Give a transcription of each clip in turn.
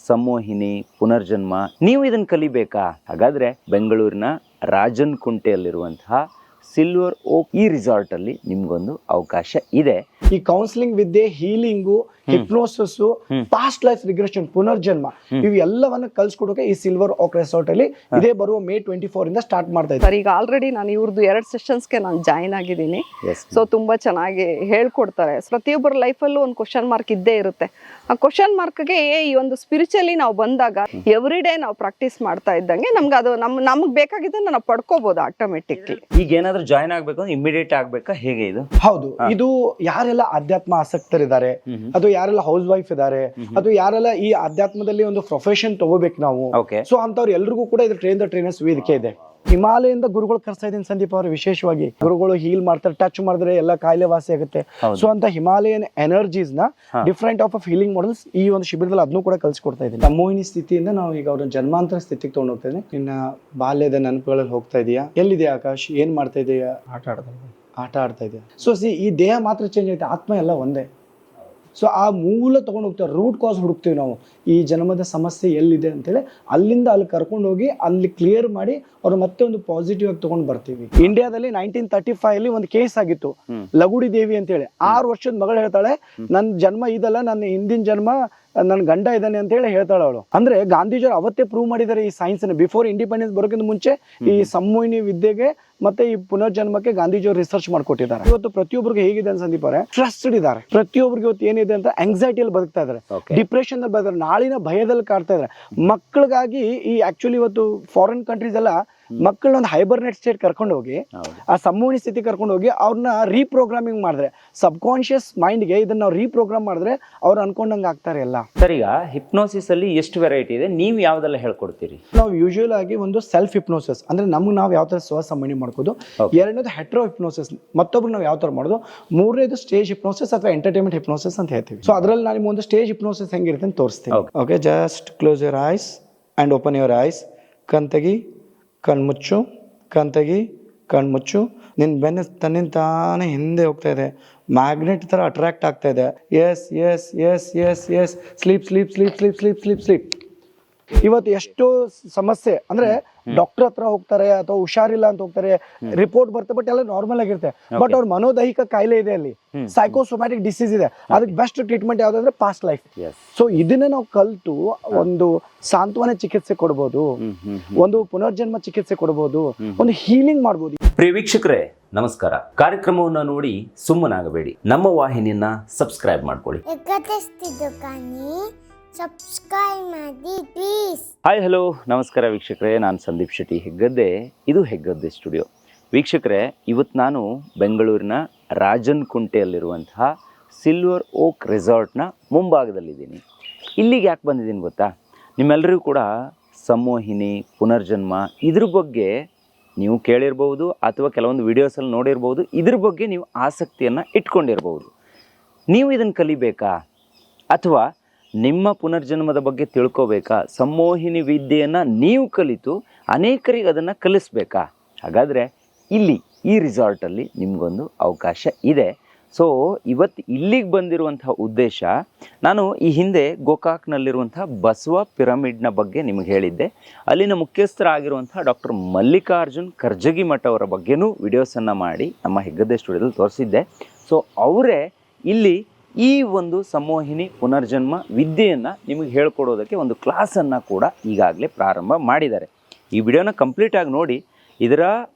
ಸಂಮೋಹಿನಿ, ಪುನರ್ಜನ್ಮ, ನೀವು ಇದನ್ನು ಕಲಿಬೇಕಾ? ಹಾಗಾದರೆ ಬೆಂಗಳೂರಿನ ರಾಜನ್ ಕುಂಟೆಯಲ್ಲಿರುವಂತಹ ಸಿಲ್ವರ್ ಓಕ್ ಈ ರಿಸಾರ್ಟ್ ಅಲ್ಲಿ ನಿಮ್ಗೊಂದು ಅವಕಾಶ ಇದೆ. ಈ ಕೌನ್ಸಿಲಿಂಗ್ ವಿದ್ಯೆ, healing, hypnosis, past life regression, ಪುನರ್ಜನ್ಮ ಇವೆಲ್ಲವನ್ನ ಕಲ್ಸ್ಕೊಡೋಕೆ ಈ ಸಿಲ್ವರ್ ಓಕ್ ರೆಸಾರ್ಟ್ ಅಲ್ಲಿ ಇದೇ ಬರುವ May 24 ಇಂದ ಸ್ಟಾರ್ಟ್ ಮಾಡ್ತಾ ಇದ್ದಾರೆ. ಈಗ ಆಲ್ರೆಡಿ ನಾನು ಇವ್ರದ್ದು 2 ಸೆಷನ್ಸ್ಗೆ ನಾನು ಜಾಯಿನ್ ಆಗಿದ್ದೀನಿ. ಸೊ ತುಂಬಾ ಚೆನ್ನಾಗಿ ಹೇಳ್ಕೊಡ್ತಾರೆ. ಪ್ರತಿಯೊಬ್ಬರ ಲೈಫಲ್ಲೂ ಒಂದು ಕ್ವಶನ್ ಮಾರ್ಕ್ ಇದ್ದೇ ಇರುತ್ತೆ. ಆ ಕ್ವಶನ್ ಮಾರ್ಕ್ಗೆ ಈ ಒಂದು ಸ್ಪಿರಿಚುವಲಿ ನಾವು ಬಂದಾಗ ಎವ್ರಿ ಡೇ ನಾವು ಪ್ರಾಕ್ಟೀಸ್ ಮಾಡ್ತಾ ಇದ್ದಂಗೆ ನಮ್ಗೆ ಅದು ನಮಗೆ ಬೇಕಾಗಿದ್ದನ್ನ ನಾವು ಪಡ್ಕೋಬಹುದು ಆಟೋಮೆಟಿಕ್ಲಿ. ಈಗ ಏನಾದ್ರೂ ಜಾಯಿನ್ ಆಗ್ಬೇಕು ಅಂದ್ರೆ ಇಮಿಡಿಯೇಟ್ ಆಗ್ಬೇಕಾ, ಹೇಗೆ ಇದು? ಹೌದು, ಇದು ಯಾರೆಲ್ಲ ಅಧ್ಯಾತ್ಮ ಆಸಕ್ತರಿದ್ದಾರೆ, ಅದು ಯಾರೆಲ್ಲ ಹೌಸ್ ವೈಫ್ ಇದ್ದಾರೆ, ಅದು ಯಾರೆಲ್ಲ ಈ ಅಧ್ಯಾತ್ಮದಲ್ಲಿ ಒಂದು ಪ್ರೊಫೆಷನ್ ತಗೋಬೇಕು ನಾವು, ಸೊ ಅಂತವ್ರು ಎಲ್ರಿಗೂ ಕೂಡ ಇದು ಟ್ರೈನರ್ಸ್ ವೇದಿಕೆ ಇದೆ. ಹಿಮಾಲಯದಿಂದ ಗುರುಗಳು ಕರ್ಸ್ತಾ ಇದ್ದೀನಿ ಸಂದೀಪ್ ಅವರು. ವಿಶೇಷವಾಗಿ ಗುರುಗಳು ಹೀಲ್ ಮಾಡ್ತಾರೆ, ಟಚ್ ಮಾಡಿದ್ರೆ ಎಲ್ಲ ಕಾಯಿಲೆ ವಾಸಿ ಆಗುತ್ತೆ. ಸೊ ಅಂತ ಹಿಮಾಲಯನ್ ಎನರ್ಜೀಸ್ ನ ಡಿಫ್ರೆಂಟ್ ಆಫ್ ಹೀಲಿಂಗ್ ಮಾಡೆಲ್ಸ್ ಈ ಒಂದು ಶಿಬಿರದಲ್ಲಿ ಅದನ್ನು ಕೂಡ ಕಲ್ಸ್ಕೊಡ್ತಾ ಇದ್ದೀನಿ. ಸಂಮೋಹಿನಿ ಸ್ಥಿತಿಯಿಂದ ನಾವು ಈಗ ಅವ್ರ ಜನ್ಮಾಂತರ ಸ್ಥಿತಿಗೆ ತಗೊಂಡು ಹೋಗ್ತಾ ಇದ್ದೀನಿ. ನಿನ್ನ ಬಾಲ್ಯದ ನೆನಪುಗಳಲ್ಲಿ ಹೋಗ್ತಾ ಇದೆಯಾ? ಎಲ್ಲಿದೆ ಆಕಾಶ್? ಏನ್ ಮಾಡ್ತಾ ಇದೆಯಾ? ಆಟ ಆಡ್ತಾ ಇದೆಯಾ? ಸೊ ಈ ದೇಹ ಮಾತ್ರ ಚೇಂಜ್ ಆಯ್ತು, ಆತ್ಮ ಎಲ್ಲ ಒಂದೇ. ಸೊ ಆ ಮೂಲ ತಗೊಂಡು ಹೋಗ್ತೇವೆ, ರೂಟ್ ಕಾಸ್ ಹುಡುಕ್ತೀವಿ ನಾವು. ಈ ಜನ್ಮದ ಸಮಸ್ಯೆ ಎಲ್ಲಿದೆ ಅಂತೇಳಿ ಅಲ್ಲಿಂದ ಅಲ್ಲಿ ಕರ್ಕೊಂಡು ಹೋಗಿ ಅಲ್ಲಿ ಕ್ಲಿಯರ್ ಮಾಡಿ ಅವ್ರು ಮತ್ತೆ ಒಂದು ಪಾಸಿಟಿವ್ ಆಗಿ ತಗೊಂಡು ಬರ್ತೀವಿ. ಇಂಡಿಯಾದಲ್ಲಿ 1935 ಅಲ್ಲಿ ಒಂದು ಕೇಸ್ ಆಗಿತ್ತು, ಲಗುಡಿ ದೇವಿ ಅಂತೇಳಿ. 6 ವರ್ಷದ ಮಗಳು ಹೇಳ್ತಾಳೆ, ನನ್ನ ಜನ್ಮ ಇದಲ್ಲ, ನನ್ನ ಹಿಂದಿನ ಜನ್ಮ ನನ್ನ ಗಂಡ ಇದ್ದಾನೆ ಅಂತ ಹೇಳಿ ಹೇಳ್ತಾಳೆ ಅವಳು. ಅಂದ್ರೆ ಗಾಂಧೀಜಿಯವರು ಅವತ್ತೇ ಪ್ರೂವ್ ಮಾಡಿದ್ದಾರೆ ಈ ಸೈನ್ಸ್ ನ. ಬಿಫೋರ್ ಇಂಡಿಪೆಂಡೆನ್ಸ್ ಬರೋಕ್ಕಿಂತ ಮುಂಚೆ ಈ ಸಂಮೋಹಿನಿ ವಿದ್ಯೆಗೆ ಮತ್ತೆ ಈ ಪುನರ್ಜನ್ಮಕ್ಕೆ ಗಾಂಧೀಜಿಯವರು ರಿಸರ್ಚ್ ಮಾಡ್ಕೊಟ್ಟಿದ್ದಾರೆ. ಇವತ್ತು ಪ್ರತಿಯೊಬ್ಬರಿಗೆ ಹೇಗಿದೆ ಅಂತ ಸಂದೀಪ್ ಅವರೇ, ಸ್ಟ್ರೆಸ್ಡ್ ಇದ್ದಾರೆ. ಪ್ರತಿಯೊಬ್ಬರಿಗೆ ಇವತ್ತು ಏನಿದೆ ಅಂತ ಆಂಗ್ಸೈಟಿಯಲ್ಲಿ ಬದುಕ್ತಾ ಇದ್ದಾರೆ, ಡಿಪ್ರೆಷನ್ ಅಲ್ಲಿ ಬದುಕ್ತಾರೆ, ನಾಳಿನ ಭಯದಲ್ಲಿ ಕಾಡ್ತಾ ಇದ್ದಾರೆ. ಮಕ್ಕಳಿಗಾಗಿ ಈ ಆಕ್ಚುಲಿ ಇವತ್ತು ಫಾರಿನ್ ಕಂಟ್ರೀಸ್ ಎಲ್ಲ ಮಕ್ಕಳನ್ನ ಒಂದು ಹೈಬರ್ನೆಟ್ ಸ್ಟೇಟ್ ಕರ್ಕೊಂಡು ಹೋಗಿ, ಆ ಸಂಮೋಹಿನಿ ಸ್ಥಿತಿ ಕರ್ಕೊಂಡು ಹೋಗಿ ಅವ್ರನ್ನ ರೀಪ್ರೋಗ್ರಾಮಿಂಗ್ ಮಾಡಿದ್ರೆ, ಸಬ್ ಕಾನ್ಶಿಯಸ್ ಮೈಂಡ್ಗೆ ಇದನ್ನ ನಾವು ರೀಪ್ರೋಗ್ರಾಮ್ ಮಾಡಿದ್ರೆ ಅವ್ರು ಅನ್ಕೊಂಡಂಗೆ ಆಗ್ತಾರೆ ಎಲ್ಲ. ಸರ್, ಈಗ ಹಿಪ್ನೋಸಿಸ್ ಅಲ್ಲಿ ಎಷ್ಟು ವೆರೈಟಿ ಇದೆ, ನೀವು ಯಾವ್ದೆಲ್ಲ ಹೇಳ್ಕೊಡ್ತೀರಿ? ನಾವು ಯೂಶುವಲ್ ಆಗಿ ಒಂದು ಸೆಲ್ಫ್ ಹಿಪ್ನೋಸಿಸ್ ಅಂದ್ರೆ ನಮ್ಗೆ ನಾವು ಯಾವ ತರ ಸ್ವಸಂಬಂಧಿ ಮಾಡ್ಕೋದು. ಎರಡನೇದು ಹೆಟ್ರೋ ಹಿಪ್ನೋಸಿಸ್, ಮತ್ತೊಬ್ರು ನಾವು ಯಾವ ತರ ಮಾಡೋದು. ಮೂರನೇದು ಸ್ಟೇಜ್ ಹಿಪ್ನೋಸಿಸ್ ಅಥವಾ ಎಂಟರ್ಟೈನ್ಮೆಂಟ್ ಹಿಪ್ನೋಸಿಸ್ ಅಂತ ಹೇಳ್ತೀವಿ. ಸೊ ಅದ್ರಲ್ಲಿ ನಾನು ಒಂದು ಸ್ಟೇಜ್ ಹಿಪ್ನೋಸಿಸ್ ಹೆಂಗಿರುತ್ತೆ ಅಂತ ತೋರಿಸ್ತೀನಿ. Okay, just close your eyes and open your eyes. ಕಣ್ತೆಗಿ, ಕಣ್ಮುಚ್ಚು, ಕಣ್ತೆಗಿ, ಕಣ್ಮುಚ್ಚು. ನಿನ್ನ ಬೆನ್ನ ತನ್ನಿಂದ ತಾನೇ ಹಿಂದೆ ಹೋಗ್ತಾ ಇದೆ, ಮ್ಯಾಗ್ನೆಟ್ ತರ ಅಟ್ರಾಕ್ಟ್ ಆಗ್ತಾ ಇದೆ. Yes yes yes yes yes. Sleep sleep sleep sleep sleep sleep sleep. ಇವತ್ತು ಎಷ್ಟೋ ಸಮಸ್ಯೆ ಅಂದ್ರೆ ಡಾಕ್ಟರ್ ಹತ್ರ ಹೋಗ್ತಾರೆ ಅಥವಾ ಹುಷಾರಿಲ್ಲ ಅಂತ ಹೋಗ್ತಾರೆ, ರಿಪೋರ್ಟ್ ಬರುತ್ತೆ, ಬಟ್ ಎಲ್ಲ ನಾರ್ಮಲ್ ಆಗಿರುತ್ತೆ. ಬಟ್ ಅವ್ರ ಮನೋದೈಹಿಕ ಕಾಯಿಲೆ ಇದೆ, ಅಲ್ಲಿ ಸೈಕೋಸೊಮ್ಯಾಟಿಕ್ ಡಿಸೀಸ್ ಇದೆ. ಅದಕ್ಕೆ ಬೆಸ್ಟ್ ಟ್ರೀಟ್ಮೆಂಟ್ ಯಾವ್ದಂದ್ರೆ ಪಾಸ್ಟ್ ಲೈಫ್. ಸೊ ಇದನ್ನ ನಾವು ಕಲ್ತು ಒಂದು ಸಾಂತ್ವನ ಚಿಕಿತ್ಸೆ ಕೊಡ್ಬೋದು, ಒಂದು ಪುನರ್ಜನ್ಮ ಚಿಕಿತ್ಸೆ ಕೊಡ್ಬೋದು, ಒಂದು ಹೀಲಿಂಗ್ ಮಾಡ್ಬೋದು. ಪ್ರಿಯ ವೀಕ್ಷಕರೇ ನಮಸ್ಕಾರ. ಕಾರ್ಯಕ್ರಮವನ್ನ ನೋಡಿ ಸುಮ್ಮನಾಗಬೇಡಿ, ನಮ್ಮ ವಾಹಿನಿಯನ್ನ ಸಬ್ಸ್ಕ್ರೈಬ್ ಮಾಡ್ಕೊಳ್ಳಿ. ಸಬ್ಸ್ಕ್ರೈಬ್ ಮಾಡಿ ಪ್ಲೀಸ್. ಹಾಯ್ ಹಲೋ ನಮಸ್ಕಾರ ವೀಕ್ಷಕರೇ, ನಾನು ಸಂದೀಪ್ ಶೆಟ್ಟಿ ಹೆಗ್ಗದ್ದೆ. ಇದು ಹೆಗ್ಗದ್ದೆ ಸ್ಟುಡಿಯೋ. ವೀಕ್ಷಕರೇ, ಇವತ್ತು ನಾನು ಬೆಂಗಳೂರಿನ ರಾಜನ್ ಕುಂಟೆಯಲ್ಲಿರುವಂತಹ ಸಿಲ್ವರ್ ಓಕ್ ರೆಸಾರ್ಟ್ನ ಮುಂಭಾಗದಲ್ಲಿದ್ದೀನಿ. ಇಲ್ಲಿಗೆ ಯಾಕೆ ಬಂದಿದ್ದೀನಿ ಗೊತ್ತಾ? ನಿಮ್ಮೆಲ್ಲರಿಗೂ ಕೂಡ ಸಂಮೋಹಿನಿ, ಪುನರ್ಜನ್ಮ ಇದ್ರ ಬಗ್ಗೆ ನೀವು ಕೇಳಿರ್ಬೋದು ಅಥವಾ ಕೆಲವೊಂದು ವಿಡಿಯೋಸಲ್ಲಿ ನೋಡಿರ್ಬೋದು. ಇದ್ರ ಬಗ್ಗೆ ನೀವು ಆಸಕ್ತಿಯನ್ನು ಇಟ್ಕೊಂಡಿರ್ಬೋದು. ನೀವು ಇದನ್ನು ಕಲಿಬೇಕಾ ಅಥವಾ ನಿಮ್ಮ ಪುನರ್ಜನ್ಮದ ಬಗ್ಗೆ ತಿಳ್ಕೋಬೇಕಾ? ಸಂಮೋಹಿನಿ ವಿದ್ಯೆಯನ್ನು ನೀವು ಕಲಿತು ಅನೇಕರಿಗೆ ಅದನ್ನು ಕಲಿಸ್ಬೇಕಾ? ಹಾಗಾದರೆ ಇಲ್ಲಿ ಈ ರಿಸಾರ್ಟಲ್ಲಿ ನಿಮಗೊಂದು ಅವಕಾಶ ಇದೆ. ಸೊ ಇವತ್ತು ಇಲ್ಲಿಗೆ ಬಂದಿರುವಂತಹ ಉದ್ದೇಶ, ನಾನು ಈ ಹಿಂದೆ ಗೋಕಾಕ್ನಲ್ಲಿರುವಂತಹ ಬಸವ ಪಿರಮಿಡ್ನ ಬಗ್ಗೆ ನಿಮಗೆ ಹೇಳಿದ್ದೆ. ಅಲ್ಲಿನ ಮುಖ್ಯಸ್ಥರಾಗಿರುವಂತಹ ಡಾಕ್ಟರ್ ಮಲ್ಲಿಕಾರ್ಜುನ್ ಕರ್ಜಗಿ ಮಠ ಅವರ ಬಗ್ಗೆನೂ ವಿಡಿಯೋಸನ್ನು ಮಾಡಿ ನಮ್ಮ ಹೆಗ್ಗದ್ದೆ ಸ್ಟುಡಿಯೋದಲ್ಲಿ ತೋರಿಸಿದ್ದೆ. ಸೊ ಅವರೇ ಇಲ್ಲಿ ಈ ಒಂದು ಸಂಮೋಹಿನಿ ಪುನರ್ಜನ್ಮ ವಿದ್ಯೆಯನ್ನು ನಿಮಗೆ ಹೇಳ್ಕೊಡೋದಕ್ಕೆ ಒಂದು ಕ್ಲಾಸನ್ನು ಕೂಡ ಈಗಾಗಲೇ ಪ್ರಾರಂಭ ಮಾಡಿದ್ದಾರೆ. ಈ ವಿಡಿಯೋನ ಕಂಪ್ಲೀಟಾಗಿ ನೋಡಿ, ಇದರ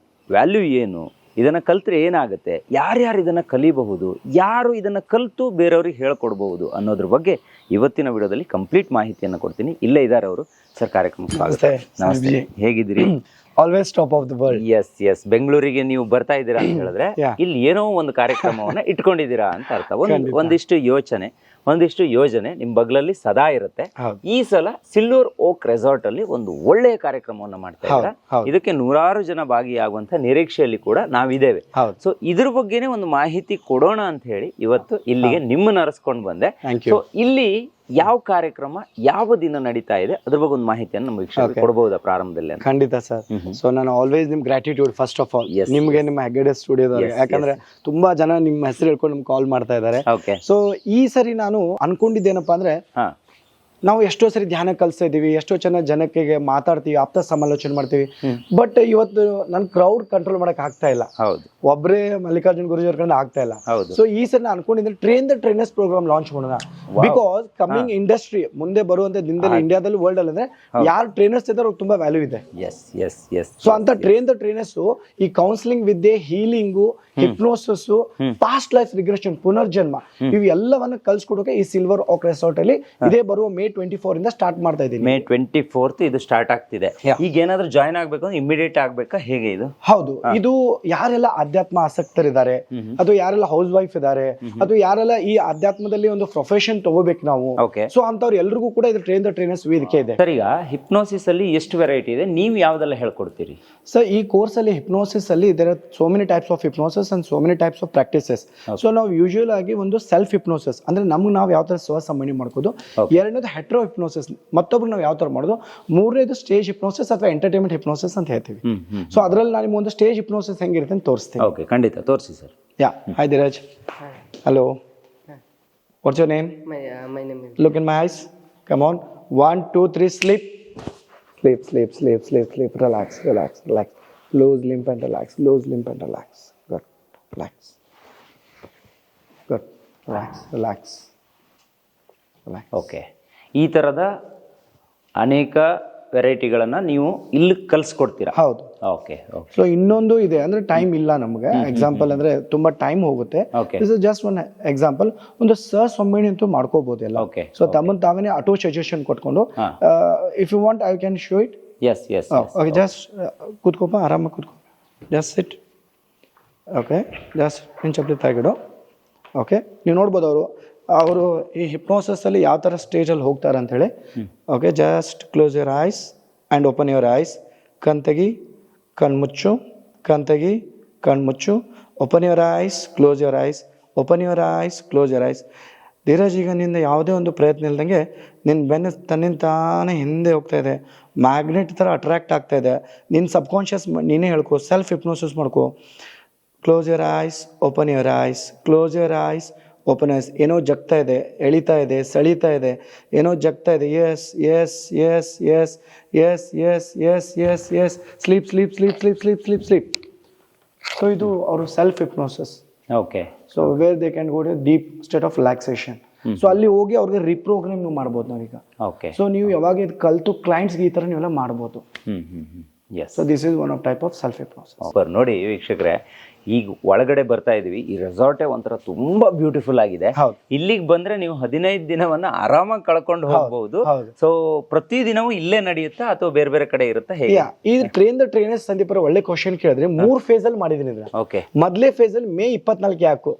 ವ್ಯಾಲ್ಯೂ ಏನು, ಇದನ್ನು ಕಲ್ತ್ರೆ ಏನಾಗುತ್ತೆ, ಯಾರ್ಯಾರು ಇದನ್ನು ಕಲಿಬಹುದು, ಯಾರು ಇದನ್ನು ಕಲಿತು ಬೇರೆಯವ್ರಿಗೆ ಹೇಳ್ಕೊಡ್ಬಹುದು ಅನ್ನೋದ್ರ ಬಗ್ಗೆ ಇವತ್ತಿನ ವಿಡಿಯೋದಲ್ಲಿ ಕಂಪ್ಲೀಟ್ ಮಾಹಿತಿಯನ್ನು ಕೊಡ್ತೀನಿ. ಇಲ್ಲೇ ಇದ್ದಾರೆ ಅವರು. ಸರ್, ಕಾರ್ಯಕ್ರಮಕ್ಕೆ ಸ್ವಾಗತ. ನಮಸ್ತೆ, ಹೇಗಿದ್ದೀರಿ? Always top of the world. Yes yes. ಬೆಂಗಳೂರಿಗೆ ನೀವು ಬರ್ತಾ ಇದ್ದೀರಾ ಅಂತ ಹೇಳಿದ್ರೆ ಇಲ್ಲಿ ಏನೋ ಒಂದು ಕಾರ್ಯಕ್ರಮವನ್ನ ಇಟ್ಕೊಂಡಿದ್ದೀರಾ ಅಂತ ಅರ್ಥ. ಒಂದಿಷ್ಟು ಯೋಜನೆ ನಿಮ್ ಬಗ್ಲಲ್ಲಿ ಸದಾ ಇರುತ್ತೆ. ಈ ಸಲ ಸಿಲ್ವರ್ ಓಕ್ ರೆಸಾರ್ಟ್ ಅಲ್ಲಿ ಒಂದು ಒಳ್ಳೆಯ ಕಾರ್ಯಕ್ರಮವನ್ನ ಮಾಡ್ತಾ ಇದ್ದಾರೆ. ಇದಕ್ಕೆ 100 ಜನ ಭಾಗಿಯಾಗುವಂತ ನಿರೀಕ್ಷೆಯಲ್ಲಿ ಕೂಡ ನಾವಿದ್ದೇವೆ. ಸೊ ಇದ್ರ ಬಗ್ಗೆನೇ ಒಂದು ಮಾಹಿತಿ ಕೊಡೋಣ ಅಂತ ಹೇಳಿ ಇವತ್ತು ಇಲ್ಲಿಗೆ ನಿಮ್ಮನ್ನ ಅರಸ್ಕೊಂಡು ಬಂದೆ. ಸೊ ಇಲ್ಲಿ ಯಾವ ಕಾರ್ಯಕ್ರಮ ಯಾವ ದಿನ ನಡೀತಾ ಇದೆ ಅದ್ರ ಬಗ್ಗೆ ಒಂದು ಮಾಹಿತಿಯನ್ನು ನಮ್ಮ ವೀಕ್ಷಕರಿಗೆ ಕೊಡಬಹುದಾ ಪ್ರಾರಂಭದಲ್ಲಿ? ಖಂಡಿತ ಸರ್. ಸೊ ನಾನು ಆಲ್ವೇಸ್ ನಿಮ್ ಗ್ರಾಟಿಟ್ಯೂಡ್ ಫಸ್ಟ್ ಆಫ್ ಆಲ್ ನಿಮ್ಗೆ, ನಿಮ್ಮ ಹೆಗ್ಗಡೆ ಸ್ಟುಡಿಯೋದವ್ರಿಗೆ. ಯಾಕಂದ್ರೆ ತುಂಬಾ ಜನ ನಿಮ್ಮ ಹೆಸರು ಹೇಳ್ಕೊಂಡು ನಿಮ್ಗೆ ಕಾಲ್ ಮಾಡ್ತಾ ಇದ್ದಾರೆ. ಸೊ ಈ ಸರಿ ನಾನು ಅನ್ಕೊಂಡಿದ್ದೇನಪ್ಪಾ ಅಂದ್ರೆ ನಾವು ಎಷ್ಟೋ ಸರಿ ಧ್ಯಾನ ಕಲಿಸ್ತಾ ಇದೀವಿ, ಎಷ್ಟೋ ಚೆನ್ನಾಗಿ ಜನಕ್ಕೆ ಮಾತಾಡ್ತೀವಿ, ಆಪ್ತ ಸಮಾಲೋಚನೆ ಮಾಡ್ತೀವಿ. ಬಟ್ ಇವತ್ತು ನನ್ ಕ್ರೌಡ್ ಕಂಟ್ರೋಲ್ ಮಾಡಕ್ ಆಗ್ತಾ ಇಲ್ಲ. ಹೌದು, ಒಬ್ಬರೇ ಮಲ್ಲಿಕಾರ್ಜುನ್ ಗುರೂಜಿ ಅವ್ರ ಕಡೆ ಆಗ್ತಾ ಇಲ್ಲ. ಹೌದು. ಸೊ ಈ ಸರಿ ನಾನು ಅನ್ಕೊಂಡಿದ್ರೆ train the trainers programme launch ಮಾಡೋಣ. ಬಿಕಾಸ್ ಕಮಿಂಗ್ ಇಂಡಸ್ಟ್ರಿ ಮುಂದೆ ಬರುವಂತ ದಿನದಲ್ಲಿ ಇಂಡಿಯಾದಲ್ಲಿ ವರ್ಲ್ಡ್ ಅಲ್ಲಿ ಅಂದ್ರೆ ಯಾರು ಟ್ರೈನರ್ಸ್ ಇದ್ದಾರೆ ಅವ್ರಿಗೆ ತುಂಬಾ ವ್ಯಾಲ್ಯೂ ಇದೆ. Yes yes yes. ಸೊ ಅಂತ ಟ್ರೈನ್ ದ ಟ್ರೈನರ್ಸ್ ಈ ಕೌನ್ಸಿಲಿಂಗ್ ವಿದ್ಯೆ, healing, hypnosis, past life regression, ಪುನರ್ಜನ್ಮ, ಇವು ಎಲ್ಲವನ್ನ ಕಲ್ಸ್ಕೊಡೋಕೆ ಈ ಸಿಲ್ವರ್ ಓಕ್ ರೆಸಾರ್ಟ್ ಅಲ್ಲಿ ಇದೇ ಬರುವ May 24 ಇಂದ ಸ್ಟಾರ್ಟ್ ಮಾಡ್ತಾ ಇದ್ದೀನಿ. May 24 ಇದು ಸ್ಟಾರ್ಟ್ ಆಗ್ತಿದೆ. ಈಗ ಏನಾದ್ರೂ ಜಾಯ್ನ್ ಆಗ್ಬೇಕು ಅಂದ್ರೆ ಇಮಿಡಿಯೇಟ್ ಆಗ್ಬೇಕಾ, ಹೇಗೆ ಇದು? ಹೌದು, ಇದು ಯಾರೆಲ್ಲ ಅಧ್ಯಾತ್ಮ ಆಸಕ್ತರಿದ್ದಾರೆ, ಅದು ಯಾರೆಲ್ಲ ಹೌಸ್ ವೈಫ್ ಇದ್ದಾರೆ, ಅದು ಯಾರೆಲ್ಲ ಈ ಅಧ್ಯಾತ್ಮದಲ್ಲಿ ಒಂದು ಪ್ರೊಫೆಷನ್ ತಗೋಬೇಕು ನಾವು, ಸೊ ಅಂತವ್ರು ಎಲ್ರಿಗೂ ಕೂಡ ಇದು ಟ್ರೈನ್ ದ ಟ್ರೈನರ್ಸ್ ವೇದಿಕೆ ಇದೆ. ಸರ್, ಈಗ ಹಿಪ್ನೋಸಿಸ್ ಅಲ್ಲಿ ಎಷ್ಟು ವೆರೈಟಿ ಇದೆ, ನೀವು ಯಾವ್ದೆಲ್ಲ ಹೇಳ್ಕೊಡ್ತೀರಿ? ಸರ್, ಈ ಕೋರ್ಸ್ ಅಲ್ಲಿ ಹಿಪ್ನೋಸಿಸ್ ಅಲ್ಲಿ there are so many types of hypnosis and so many types of practices. So ನಾವು ಯೂಶುವಲ್ ಆಗಿ ಒಂದು ಸೆಲ್ಫ್ ಹಿಪ್ನೋಸಿಸ್ ಅಂದ್ರೆ ನಮ್ಗೆ ನಾವು ಯಾವ ತರ ಸ್ವಸಂಬಂಧಿ ಮಾಡ್ಕೋದು, ಎರಡನೇದು ಹೆಟ್ರೋ ಹಿಪ್ನೋಸಿಸ್, ಮತ್ತೊಬ್ರು ನಾವು ಯಾವ ತರ ಮಾಡೋದು, ಮೂರನೇದು ಸ್ಟೇಜ್ ಹಿಪ್ನೋಸಿಸ್ ಅಥವಾ ಎಂಟರ್ಟೈನ್ಮೆಂಟ್ ಹಿಪ್ನೋಸಿಸ್ ಅಂತ ಹೇಳ್ತೀವಿ. ಸೊ ಅದ್ರಲ್ಲಿ ನಾನು ಒಂದು ಸ್ಟೇಜ್ ಹಿಪ್ನೋಸಿಸ್ ಹೆಂಗಿರುತ್ತೆ ಅಂತ ತೋರಿಸ್ತೀನಿ. ಓಕೆ, ಖಂಡಿತ ತೋರಿಸಿ sir. Yeah, hi Dheeraj. Hello, what's your name? My name is. Look in my eyes. Come on. 1, 2, 3, sleep. Sleep, sleep, sleep, sleep, sleep. Relax, relax, relax. Loose limb and relax. Loose limb and relax. Good. Relax. Good. Relax, relax. Relax. Okay, ಈ ತರದ ಅನೇಕ ವೆರೈಟಿಗಳನ್ನ ನೀವು ಇಲ್ಲಿ ಕಲಿಸ್ಕೊಡ್ತೀರಾ? ಹೌದು. Okay okay. So ಇನ್ನೊಂದು ಇದೆ ಅಂದ್ರೆ time ಇಲ್ಲ ನಮ್ಗೆ. ಎಕ್ಸಾಂಪಲ್ ಅಂದ್ರೆ ತುಂಬಾ ಟೈಮ್ ಹೋಗುತ್ತೆ. This is just one example. ಒಂದು ಸಹಸಂಬಂಧಿ ಅಂತೂ ಮಾಡ್ಕೋಬಹುದು ಎಲ್ಲ. ಸೊ ತಮ್ಮನ್ ತಾವೇನೆ ಆಟೋ ಸಜೆಷನ್ ಕೊಟ್ಕೊಂಡು, if you want I can show it. Yes yes. Okay, just ಕೂತ್ಕೋಪ, ಆರಾಮಾಗಿ ಕೂತ್ಕೋ. Just sit. ಓಕೆ, ಜಸ್ಟ್ ಹಿಂಚಪ್ಲಿ ತಾಗಿಡು. ಓಕೆ, ನೀವು ನೋಡ್ಬೋದು ಅವರು ಈ ಹಿಪ್ನೋಸಿಸ್ ಅಲ್ಲಿ ಯಾವ ಥರ ಸ್ಟೇಜಲ್ಲಿ ಹೋಗ್ತಾರೆ ಅಂತ ಹೇಳಿ. Okay, just close your eyes and open your eyes. ಕಣ್ತೆಗಿ, ಕಣ್ಮುಚ್ಚು, ಕಣ್ತೆಗಿ, ಕಣ್ಮುಚ್ಚು. Open your eyes, close your eyes, open your eyes, close your eyes. Dheeraj, ಈಗ ನಿಂದ ಯಾವುದೇ ಒಂದು ಪ್ರಯತ್ನ ಇಲ್ದಂಗೆ ನಿನ್ನ ಬೆನ್ನ ತನ್ನಿಂದ ತಾನೇ ಹಿಂದೆ ಹೋಗ್ತಾ ಇದೆ, ಮ್ಯಾಗ್ನೆಟ್ ಥರ ಅಟ್ರಾಕ್ಟ್ ಆಗ್ತಾ ಇದೆ. ನಿನ್ನ ಸಬ್ಕಾನ್ಷಿಯಸ್ ನೀನೇ ಹೇಳ್ಕೊ, ಸೆಲ್ಫ್ ಹಿಪ್ನೋಸಿಸ್ ಮಾಡ್ಕೊ. Close your eyes, open your eyes, close your eyes, open ice. ಏನೋ ಜಗ್ತಾ ಇದೆ, ಎಳಿತಾ ಇದೆ, ಸೆಳೀತಾ ಇದೆ, ಏನೋ ಜಗ್ತಾ ಇದೆ. Yes yes yes yes yes yes yes yes yes. Sleep sleep sleep sleep sleep sleep sleep. So ಇದು ಅವರು self hypnosis. Okay. So where they can go to deep state of relaxation. So ಅಲ್ಲಿ ಹೋಗಿ ಅವ್ರಿಗೆ reprogramme ನೀವು ಮಾಡ್ಬೋದು ನಾವೀಗ. Okay. So ನೀವು ಯಾವಾಗ ಇದು ಕಲ್ತು ಕ್ಲೈಂಟ್ಸ್ಗೆ ಈ ಥರ ನೀವೆಲ್ಲ ಮಾಡ್ಬೋದು. Yes. So this is one of type of self hypnosis. ನೋಡಿ ವೀಕ್ಷಕರೇ, ಈಗ ಒಳಗಡೆ ಬರ್ತಾ ಇದೀವಿ. ಈ ರೆಸಾರ್ಟೇ ಒಂಥರ ತುಂಬಾ ಬ್ಯೂಟಿಫುಲ್ ಆಗಿದೆ. ಇಲ್ಲಿಗೆ ಬಂದ್ರೆ ನೀವು 15 ದಿನವನ್ನ ಆರಾಮಾಗಿ ಕಳ್ಕೊಂಡು ಹೋಗಬಹುದು. ಸೊ ಪ್ರತಿ ದಿನವೂ ಇಲ್ಲೇ ನಡೆಯುತ್ತಾ ಅಥವಾ ಬೇರೆ ಬೇರೆ ಕಡೆ ಇರುತ್ತಾ, ಹೇಗೆ? ಈ ಟ್ರೈನ್ ದ ಟ್ರೈನರ್ಸ್ ಸಂದೀಪ್ ಅವರ ಒಳ್ಳೆ ಕ್ವಶನ್ ಕೇಳಿದ್ರೆ 3 ಫೇಸ್ ಅಲ್ಲಿ ಮಾಡಿದೀನಿ ಇದನ್ನ. ಓಕೆ. ಮೊದಲೇ ಫೇಸ್ ಅಲ್ಲಿ May 24 ಯಾಕು,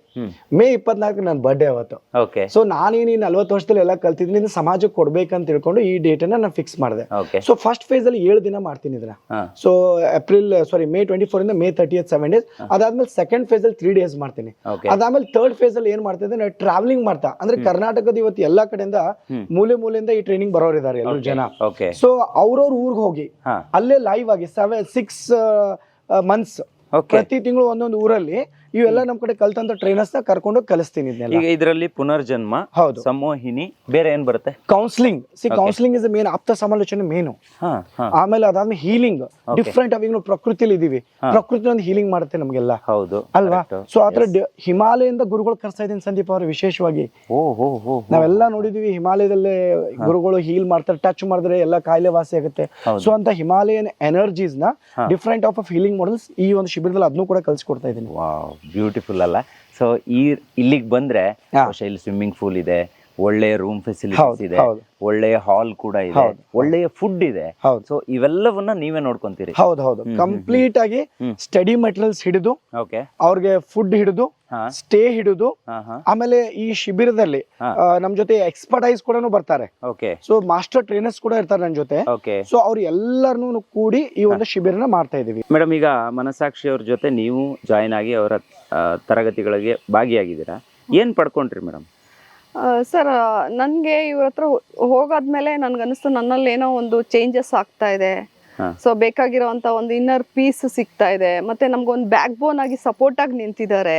May 24 ನನ್ನ ಬರ್ಡೇ ಅವತ್ತು. ಓಕೆ. ಸೊ ನಾನೇನು 40 ವರ್ಷದಲ್ಲಿ ಎಲ್ಲ ಕಲ್ತಿದ್ದೀನಿ, ಸಮಾಜಕ್ಕೆ ಕೊಡ್ಬೇಕಂತ ತಿಳ್ಕೊಂಡು ಈ ಡೇಟ್ ಅನ್ನ ನಾನು ಫಿಕ್ಸ್ ಮಾಡಿದೆ. ಸೊ ಫಸ್ಟ್ ಫೇಸ್ ಅಲ್ಲಿ 7 ದಿನ ಮಾಡ್ತೀನಿ ಇದನ್ನ. ಸೊ May 24 ಇಂದ May 30th 7 days. ಅದಾದ್ಮೇಲೆ ಸೆಕೆಂಡ್ ಫೇಸ್ ಅಲ್ಲಿ 3 days ಮಾಡ್ತೀನಿ. ಅದಾದ್ಮೇಲೆ ಥರ್ಡ್ ಫೇಸ್ ಅಲ್ಲಿ ಏನ್ ಮಾಡ್ತಾ ಇದ್ದೆ, ಟ್ರಾವೆಲಿಂಗ್ ಮಾಡ್ತಾ, ಅಂದ್ರೆ ಕರ್ನಾಟಕದ ಇವತ್ತು ಎಲ್ಲಾ ಕಡೆಯಿಂದ ಮೂಲೆ ಮೂಲೆಯಿಂದ ಈ ಟ್ರೈನಿಂಗ್ ಬರೋರಿದ್ದಾರೆ ಎಲ್ಲರೂ ಜನ. ಸೊ ಅವ್ರವ್ರ ಊರ್ಗ್ ಹೋಗಿ ಅಲ್ಲೇ ಲೈವ್ ಆಗಿ 6 months ಪ್ರತಿ ತಿಂಗಳು ಒಂದೊಂದು ಊರಲ್ಲಿ ಇವೆಲ್ಲ ನಮ್ ಕಡೆ ಕಲ್ತಂತ ಟ್ರೈನರ್ಸ್ ನ ಕರ್ಕೊಂಡು ಕಲಿಸ್ತೀನಿ ಇದನ್ನೆಲ್ಲ. ಈಗ ಇದರಲ್ಲಿ ಪುನರ್ಜನ್ಮ, ಹೌದು, ಸಂಮೋಹಿನಿ, ಬೇರೆ ಏನ್ ಬರುತ್ತೆ? ಕೌನ್ಸಿಲಿಂಗ್. ಕೌನ್ಸಿಲಿಂಗ್ ಇಸ್ ಮೇನ್, ಆಪ್ತ ಸಮಾಲೋಚನೆ ಮೇನು. ಆಮೇಲೆ ಅದಾದ್ಮೇಲೆ ಹೀಲಿಂಗ್ ಡಿಫ್ರೆಂಟ್ ಆಗಿ ನಾವು ಪ್ರಕೃತಿಲಿ ಇದೀವಿ, ಪ್ರಕೃತಿ ಒಂದು ಹೀಲಿಂಗ್ ಮಾಡುತ್ತೆ ನಮ್ಗೆಲ್ಲ, ಹೌದು ಅಲ್ವಾ? ಸೊ ಆತರ ಹಿಮಾಲಯದಿಂದ ಗುರುಗಳು ಕರ್ಸ್ತಾ ಇದೀನಿ ಸಂದೀಪ್ ಅವರು ವಿಶೇಷವಾಗಿ. ನಾವೆಲ್ಲ ನೋಡಿದೀವಿ ಹಿಮಾಲಯದಲ್ಲೇ ಗುರುಗಳು ಹೀಲ್ ಮಾಡ್ತಾರೆ, ಟಚ್ ಮಾಡಿದ್ರೆ ಎಲ್ಲ ಕಾಯಿಲೆ ವಾಸಿ ಆಗುತ್ತೆ. ಸೊ ಅಂತ ಹಿಮಾಲಯನ್ ಎನರ್ಜೀಸ್ ನ ಡಿಫ್ರೆಂಟ್ ಆಫ್ ಹೀಲಿಂಗ್ ಮಾಡೆಲ್ಸ್ ಈ ಒಂದು ಶಿಬಿರದಲ್ಲಿ ಅದನ್ನು ಕೂಡ ಕಲ್ಸ್ಕೊಡ್ತಾ ಇದೀನಿ. ಬ್ಯೂಟಿಫುಲ್ ಅಲ್ಲ? ಸೊ ಇಲ್ಲಿಗೆ ಬಂದ್ರೆ ಇಲ್ಲಿ ಸ್ವಿಮ್ಮಿಂಗ್ ಪೂಲ್ ಇದೆ, ಒಳ್ಳೆಯ ರೂಮ್ ಫೆಸಿಲಿಟೀಸ್ ಇದೆ, ಒಳ್ಳೆಯ ಹಾಲ್ ಕೂಡ ಇದೆ, ಒಳ್ಳೆಯ ಫುಡ್ ಇದೆ. ಸೊ ಇವೆಲ್ಲವನ್ನ ನೀವೇ ನೋಡ್ಕೊಂತೀರಿ? ಹೌದು, ಕಂಪ್ಲೀಟ್ ಆಗಿ ಸ್ಟಡಿ ಮೆಟೀರಿಯಲ್ಸ್ ಹಿಡಿದು, ಅವ್ರಿಗೆ ಫುಡ್ ಹಿಡಿದು, ಸ್ಟೇ ಹಿಡಿದು, ಆಮೇಲೆ ಈ ಶಿಬಿರದಲ್ಲಿ ನಮ್ ಜೊತೆ ಎಕ್ಸ್ಪರ್ಟೈಸ್ ಕೂಡ ಬರ್ತಾರೆ. ಸೊ ಮಾಸ್ಟರ್ ಟ್ರೈನರ್ಸ್ ಕೂಡ ಇರ್ತಾರೆ ನನ್ನ ಜೊತೆ. ಸೊ ಅವ್ರು ಎಲ್ಲರನ್ನು ಕೂಡಿ ಈ ಒಂದು ಶಿಬಿರನ ಮಾಡ್ತಾ ಇದೀವಿ. ಮೇಡಮ್, ಈಗ ಮನಸಾಕ್ಷಿ ಅವ್ರ ಜೊತೆ ನೀವು ಜಾಯಿನ್ ಆಗಿ ಅವರ ತರಗತಿಗಳಿಗೆ ಭಾಗಿಯಾಗಿದ್ದೀರಾ, ಏನ್ ಪಡ್ಕೊಂಡ್ರಿ ಮೇಡಮ್? ಸರ್, ನನಗೆ ಇವ್ರ ಹತ್ರ ಹೋಗಾದ್ಮೇಲೆ ನನ್ಗನ್ನಿಸ್ತು ನನ್ನಲ್ಲಿ ಏನೋ ಒಂದು ಚೇಂಜಸ್ ಆಗ್ತಾ ಇದೆ. ಸೊ ಬೇಕಾಗಿರುವಂತ ಒಂದು ಇನ್ನರ್ ಪೀಸ್ ಸಿಗ್ತಾ ಇದೆ, ಮತ್ತೆ ನಮ್ಗೊಂದು ಬ್ಯಾಕ್ ಬೋನ್ ಆಗಿ ಸಪೋರ್ಟ್ ಆಗಿ ನಿಂತಿದ್ದಾರೆ.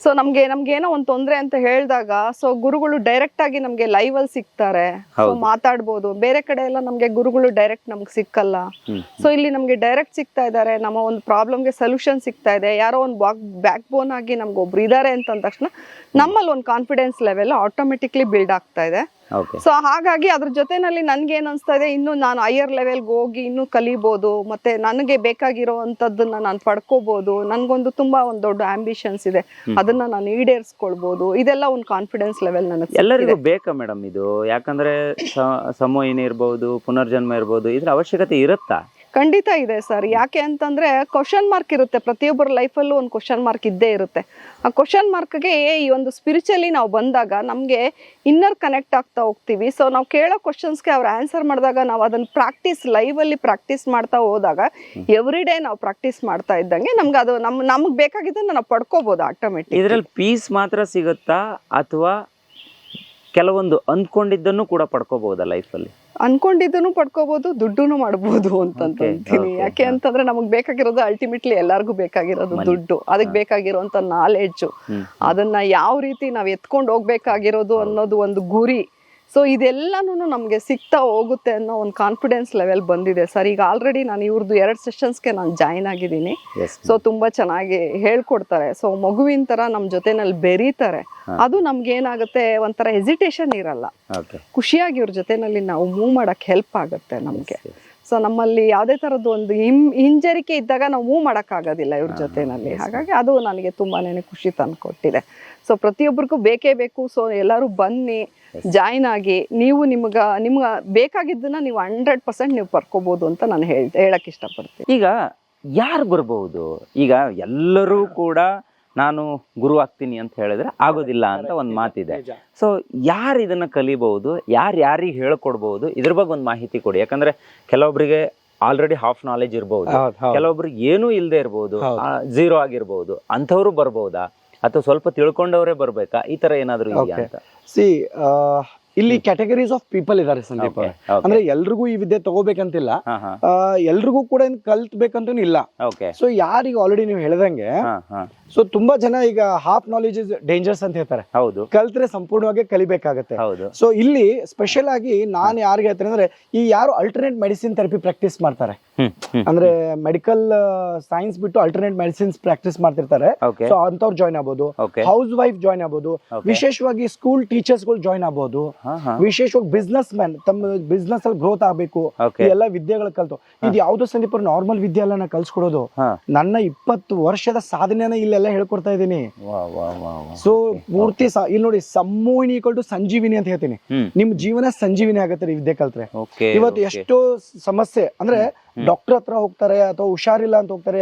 ಸೊ ನಮ್ಗೆ ಏನೋ ಒಂದು ತೊಂದ್ರೆ ಅಂತ ಹೇಳಿದಾಗ ಸೊ ಗುರುಗಳು ಡೈರೆಕ್ಟ್ ಆಗಿ ನಮ್ಗೆ ಲೈವ್ ಅಲ್ಲಿ ಸಿಗ್ತಾರೆ, ಸೊ ಮಾತಾಡ್ಬೋದು. ಬೇರೆ ಕಡೆ ಎಲ್ಲ ನಮ್ಗೆ ಗುರುಗಳು ಡೈರೆಕ್ಟ್ ನಮ್ಗೆ ಸಿಕ್ಕಲ್ಲ. ಸೊ ಇಲ್ಲಿ ನಮ್ಗೆ ಡೈರೆಕ್ಟ್ ಸಿಗ್ತಾ ಇದ್ದಾರೆ, ನಮ್ಮ ಒಂದು ಪ್ರಾಬ್ಲಮ್ಗೆ ಸೊಲ್ಯೂಷನ್ ಸಿಗ್ತಾ ಇದೆ. ಯಾರೋ ಒಂದು ಬ್ಯಾಕ್ ಬೋನ್ ಆಗಿ ನಮ್ಗೆ ಒಬ್ರು ಇದಾರೆ ಅಂತ ತಕ್ಷಣ ನಮ್ಮಲ್ಲಿ ಒಂದು ಕಾನ್ಫಿಡೆನ್ಸ್ ಲೆವೆಲ್ ಆಟೋಮೆಟಿಕ್ಲಿ ಬಿಲ್ಡ್ ಆಗ್ತಾ ಇದೆ. ಸೊ ಹಾಗಾಗಿ ಅದ್ರ ಜೊತೆನಲ್ಲಿ ನನ್ಗೆ ಏನ್ ಅನ್ಸ್ತಾ ಇದೆ, ಇನ್ನು ನಾನು ಹೈಯರ್ ಲೆವೆಲ್ಗೆ ಹೋಗಿ ಇನ್ನೂ ಕಲಿಬಹುದು, ಮತ್ತೆ ನನಗೆ ಬೇಕಾಗಿರೋವಂಥದ್ದನ್ನ ನಾನು ಪಡ್ಕೋಬಹುದು. ನನ್ಗೊಂದು ತುಂಬಾ ಒಂದು ದೊಡ್ಡ ಆಂಬಿಷನ್ಸ್ ಇದೆ, ಅದನ್ನ ನಾನು ಈಡೇರಿಸ್ಕೊಳ್ಬಹುದು. ಇದೆಲ್ಲ ಒಂದು ಕಾನ್ಫಿಡೆನ್ಸ್ ಲೆವೆಲ್ ನನಗೆ ಎಲ್ಲರಿಗೂ ಬೇಕಾ ಮೇಡಮ್ ಇದು? ಯಾಕಂದ್ರೆ ಸಮೋಹಿನಿ ಇರ್ಬೋದು, ಪುನರ್ಜನ್ಮ ಇರ್ಬೋದು, ಇದ್ರ ಅವಶ್ಯಕತೆ ಇರುತ್ತಾ? ಖಂಡಿತ ಇದೆ ಸರ್. ಯಾಕೆ ಅಂತಂದ್ರೆ ಕ್ವಶನ್ ಮಾರ್ಕ್ ಇರುತ್ತೆ, ಪ್ರತಿಯೊಬ್ಬರ ಲೈಫಲ್ಲೂ ಒಂದು ಕ್ವಶನ್ ಮಾರ್ಕ್ ಇದ್ದೇ ಇರುತ್ತೆ. ಆ ಕ್ವಶನ್ ಮಾರ್ಕ್ಗೆ ಈ ಒಂದು ಸ್ಪಿರಿಚುವಲಿ ನಾವು ಬಂದಾಗ ನಮಗೆ ಇನ್ನರ್ ಕನೆಕ್ಟ್ ಆಗ್ತಾ ಹೋಗ್ತೀವಿ. ಸೊ ನಾವು ಕೇಳೋ ಕ್ವಶನ್ಸ್ಗೆ ಅವ್ರು ಆನ್ಸರ್ ಮಾಡಿದಾಗ ನಾವು ಅದನ್ನ ಲೈವ್ ಅಲ್ಲಿ ಪ್ರಾಕ್ಟೀಸ್ ಮಾಡ್ತಾ ಹೋದಾಗ ಎವ್ರಿ ಡೇ ನಾವು ಪ್ರಾಕ್ಟೀಸ್ ಮಾಡ್ತಾ ಇದ್ದಂಗೆ ನಮ್ಗೆ ಅದು ನಮ್ಗೆ ಬೇಕಾಗಿದ್ದನ್ನ ನಾವು ಪಡ್ಕೋಬಹುದು ಆಟೋಮೆಟಿಕ್. ಇದ್ರಲ್ಲಿ ಪೀಸ್ ಮಾತ್ರ ಸಿಗುತ್ತಾ ಅಥವಾ ಕೆಲವೊಂದು ಅಂದ್ಕೊಂಡಿದ್ದನ್ನು ಕೂಡ ಪಡ್ಕೋಬಹುದಾ ಲೈಫಲ್ಲಿ? ಅನ್ಕೊಂಡಿದ್ದನ್ನು ಪಡ್ಕೋಬಹುದು, ದುಡ್ಡುನು ಮಾಡಬಹುದು ಅಂತೀನಿ. ಯಾಕೆ ಅಂತಂದ್ರೆ ನಮಗ್ ಬೇಕಾಗಿರೋದು ಅಲ್ಟಿಮೇಟ್ಲಿ ಎಲ್ಲಾರ್ಗು ಬೇಕಾಗಿರೋದು ದುಡ್ಡು, ಅದಕ್ಕೆ ಬೇಕಾಗಿರೋಂತ ನಾಲೆಡ್ಜ್, ಅದನ್ನ ಯಾವ ರೀತಿ ನಾವ್ ಎತ್ಕೊಂಡು ಹೋಗ್ಬೇಕಾಗಿರೋದು ಅನ್ನೋದು ಒಂದು ಗುರಿ. ಸೊ ಇದೆಲ್ಲಾನು ನಮ್ಗೆ ಸಿಗ್ತಾ ಹೋಗುತ್ತೆ ಅನ್ನೋ ಒಂದು ಕಾನ್ಫಿಡೆನ್ಸ್ ಲೆವೆಲ್ ಬಂದಿದೆ ಸರ್. ಈಗ ಆಲ್ರೆಡಿ ನಾನು ಇವ್ರದ್ದು 2 ಸೆಷನ್ಸ್ಗೆ ನಾನು ಜಾಯಿನ್ ಆಗಿದ್ದೀನಿ. ಸೊ ತುಂಬಾ ಚೆನ್ನಾಗಿ ಹೇಳ್ಕೊಡ್ತಾರೆ. ಸೊ ಮಗುವಿನ ತರ ನಮ್ ಜೊತೆನಲ್ಲಿ ಬೆರೀತಾರೆ. ಅದು ನಮ್ಗೆ ಏನಾಗುತ್ತೆ, ಒಂಥರ ಹೆಸಿಟೇಷನ್ ಇರಲ್ಲ, ಖುಷಿಯಾಗಿ ಇವ್ರ ಜೊತೆನಲ್ಲಿ ನಾವು ಮೂವ್ ಮಾಡಕ್ ಹೆಲ್ಪ್ ಆಗುತ್ತೆ ನಮ್ಗೆ. ಸೊ ನಮ್ಮಲ್ಲಿ ಯಾವುದೇ ತರದ್ದು ಒಂದು ಹಿಂಜರಿಕೆ ಇದ್ದಾಗ ನಾವು ಮೂವ್ ಮಾಡಕ್ ಆಗೋದಿಲ್ಲ ಇವ್ರ ಜೊತೆನಲ್ಲಿ. ಹಾಗಾಗಿ ಅದು ನನಗೆ ತುಂಬಾನೇ ಖುಷಿ ತಂದ್ಕೊಟ್ಟಿದೆ. ಸೊ ಪ್ರತಿಯೊಬ್ಬರಿಗೂ ಬೇಕೇ ಬೇಕು. ಸೊ ಎಲ್ಲರೂ ಬನ್ನಿ, ಜಾಯಿನ್ ಆಗಿ ನೀವು ನಿಮ್ಗೆ ಬೇಕಾಗಿದ್ದನ್ನ ನೀವು 100% ನೀವು ಪಡ್ಕೋಬಹುದು ಅಂತ ನಾನು ಹೇಳಕ್ ಇಷ್ಟಪಡ್ತೀನಿ. ಈಗ ಯಾರು ಬರ್ಬಹುದು? ಈಗ ಎಲ್ಲರೂ ಕೂಡ ನಾನು ಗುರು ಆಗ್ತೀನಿ ಅಂತ ಹೇಳಿದ್ರೆ ಆಗೋದಿಲ್ಲ ಅಂತ ಒಂದು ಮಾತಿದೆ. ಸೊ ಯಾರು ಇದನ್ನ ಕಲಿಬಹುದು, ಯಾರಿಗೆ ಹೇಳ್ಕೊಡ್ಬಹುದು, ಇದ್ರ ಬಗ್ಗೆ ಒಂದು ಮಾಹಿತಿ ಕೊಡಿ. ಯಾಕಂದ್ರೆ ಕೆಲವೊಬ್ಬರಿಗೆ ಆಲ್ರೆಡಿ ಹಾಫ್ ನಾಲೆಜ್ ಇರ್ಬಹುದು, ಕೆಲವೊಬ್ರಿಗೆ ಏನೂ ಇಲ್ಲದೆ ಇರ್ಬೋದು, 0 ಆಗಿರ್ಬೋದು. ಅಂಥವ್ರು ಬರ್ಬೋದಾ ಅಥವಾ ಸ್ವಲ್ಪ ತಿಳ್ಕೊಂಡವರೇ ಬರ್ಬೇಕಾ? ಈ ತರ ಏನಾದ್ರು ಇದೆಯಾ ಅಂತ? ಇಲ್ಲಿ ಕ್ಯಾಟಗರೀಸ್ ಆಫ್ ಪೀಪಲ್ ಇದಾರೆ ಸಂದೀಪ್. ಅಂದ್ರೆ ಎಲ್ರಿಗೂ ಈ ವಿದ್ಯೆ ತಗೋಬೇಕಂತಿಲ್ಲ, ಎಲ್ರಿಗೂ ಕೂಡ ಕಲ್ತ್ಬೇಕಂತೂ ಇಲ್ಲ. ಸೊ ಯಾರಿಗೆ ಆಲ್ರೆಡಿ ನೀವು ಹೇಳ್ದಂಗೆ, ಸೊ ತುಂಬಾ ಜನ ಈಗ ಹಾಫ್ ನಾಲೆಜ್ ಇಸ್ ಡೇಂಜರ್ಸ್ ಅಂತ ಹೇಳ್ತಾರೆ. ಹೌದು, ಕಲ್ತ್ರೆ ಸಂಪೂರ್ಣವಾಗಿ ಕಲಿಬೇಕಾಗತ್ತೆ. ಸೊ ಇಲ್ಲಿ ಸ್ಪೆಷಲ್ ಆಗಿ ನಾನು ಯಾರಿಗೆ ಹೇಳ್ತೇನೆ ಅಂದ್ರೆ, ಈ ಯಾರು ಅಲ್ಟರ್ನೇಟ್ ಮೆಡಿಸಿನ್ ಥೆರಪಿ ಪ್ರಾಕ್ಟೀಸ್ ಮಾಡ್ತಾರೆ, ಅಂದ್ರೆ ಮೆಡಿಕಲ್ ಸೈನ್ಸ್ ಬಿಟ್ಟು ಅಲ್ಟರ್ನೇಟ್ ಮೆಡಿಸಿನ್ಸ್ ಪ್ರಾಕ್ಟೀಸ್ ಮಾಡ್ತಿರ್ತಾರೆ, ಸೊ ಅಂತವ್ರು ಜಾಯ್ನ್ ಆಗ್ಬೋದು. ಹೌಸ್ ವೈಫ್ ಜಾಯ್ನ್ ಆಗ್ಬೋದು. ವಿಶೇಷವಾಗಿ ಸ್ಕೂಲ್ ಟೀಚರ್ಸ್ ಗಳು ಜಾಯ್ನ್ ಆಗ್ಬೋದು. ವಿಶೇಷವಾಗಿ ಬಿಸ್ನೆಸ್ ಮ್ಯಾನ್ ತಮ್ಮ ಬಿಸ್ನೆಸ್ ಅಲ್ಲಿ ಗ್ರೋತ್ ಆಗ್ಬೇಕು, ಎಲ್ಲ ವಿದ್ಯೆಗಳು ಕಲ್ತು. ಇದು ಯಾವ್ದು ಸಂದೀಪ ನಾರ್ಮಲ್ ವಿದ್ಯೆ ಅಲ್ಲ, ನಾ ಕಲ್ಸ್ಕೊಡೋದು. ನನ್ನ 20 ವರ್ಷದ ಸಾಧನೆಯನ್ನ ಇಲ್ಲೆಲ್ಲ ಹೇಳ್ಕೊಡ್ತಾ ಇದ್ದೀನಿ. ಸೊ ಪೂರ್ತಿ ಇಲ್ಲಿ ನೋಡಿ, ಸಮೋಹಿನಿ = ಸಂಜೀವಿನಿ ಅಂತ ಹೇಳ್ತೀನಿ. ನಿಮ್ ಜೀವನ ಸಂಜೀವಿನಿ ಆಗತ್ತೆ ವಿದ್ಯೆ ಕಲ್ತ್ರೆ. ಇವತ್ತು ಎಷ್ಟೋ ಸಮಸ್ಯೆ ಅಂದ್ರೆ ಡಾಕ್ಟರ್ ಹತ್ರ ಹೋಗ್ತಾರೆ ಅಥವಾ ಹುಷಾರಿಲ್ಲ ಅಂತ ಹೋಗ್ತಾರೆ,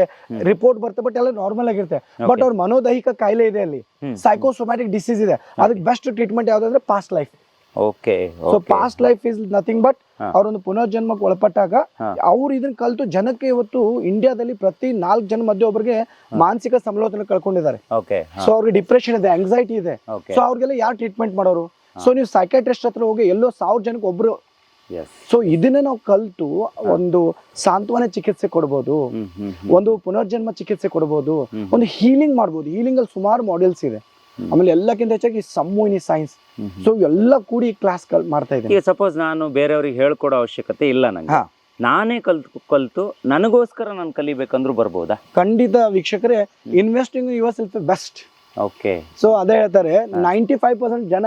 ರಿಪೋರ್ಟ್ ಬರುತ್ತೆ, ಬಟ್ ಎಲ್ಲ ನಾರ್ಮಲ್ ಆಗಿರುತ್ತೆ. ಬಟ್ ಅವ್ರ ಮನೋದೈಹಿಕ ಕಾಯಿಲೆ ಇದೆ, ಅಲ್ಲಿ ಸೈಕೋಸೊಮ್ಯಾಟಿಕ್ ಡಿಸೀಸ್ ಇದೆ. ಅದಕ್ಕೆ ಬೆಸ್ಟ್ ಟ್ರೀಟ್ಮೆಂಟ್ ಯಾವ್ದಂದ್ರೆ past life. So past life is nothing but ಅವರೊಂದು ಪುನರ್ಜನ್ಮಕ್ಕೆ ಒಳಪಟ್ಟಾಗ ಅವ್ರು ಇದನ್ನ ಕಲ್ತು ಜನಕ್ಕೆ ಇವತ್ತು ಇಂಡಿಯಾದಲ್ಲಿ ಪ್ರತಿ 4 ಜನ ಮಧ್ಯೆ ಒಬ್ಬರಿಗೆ ಮಾನಸಿಕ ಸಮಲೋಚನೆ ಕಳ್ಕೊಂಡಿದ್ದಾರೆ. ಸೊ ಅವ್ರಿಗೆ ಡಿಪ್ರೆಷನ್ ಇದೆ, ಆಂಗ್ಸೈಟಿ ಇದೆ. ಸೊ ಅವ್ರಿಗೆಲ್ಲ ಯಾರು ಟ್ರೀಟ್ಮೆಂಟ್ ಮಾಡೋರು? ಸೊ ನೀವು ಸೈಕಾಟ್ರಿಸ್ಟ್ ಹತ್ರ ಹೋಗಿ ಎಲ್ಲೋ 1000 ಜನಕ್ಕೆ ಒಬ್ರು. ಸೊ ಇದನ್ನ ನಾವು ಕಲ್ತು ಒಂದು ಸಾಂತ್ವನ ಚಿಕಿತ್ಸೆ ಕೊಡ್ಬೋದು, ಒಂದು ಪುನರ್ಜನ್ಮ ಚಿಕಿತ್ಸೆ ಕೊಡ್ಬೋದು, ಒಂದು ಹೀಲಿಂಗ್ ಮಾಡ್ಬೋದು. ಹೀಲಿಂಗ್ ಅಲ್ಲಿ ಸುಮಾರು ಮಾಡೆಲ್ಸ್ ಇದೆ. ಆಮೇಲೆ ಎಲ್ಲಕ್ಕಿಂತ ಹೆಚ್ಚಾಗಿ ಸಮೋಹಿನಿ ಸೈನ್ಸ್. ಸೊ ಎಲ್ಲ ಕೂಡಿ ಕ್ಲಾಸ್ ಮಾಡ್ತಾ ಇದ್ದೀನಿ. ಈಗ ಸಪೋಸ್ ನಾನು ಬೇರೆಯವ್ರಿಗೆ ಹೇಳ್ಕೊಡೋ ಅವಶ್ಯಕತೆ ಇಲ್ಲ, ನಂಗೆ ನಾನೇ ಕಲ್ತು ನನಗೋಸ್ಕರ ನಾನು ಕಲಿಬೇಕಂದ್ರೂ ಬರ್ಬೋದಾ? ಖಂಡಿತ ವೀಕ್ಷಕರೇ, investing your self best. So ಅದೇ ಹೇಳ್ತಾರೆ, 95% ಜನ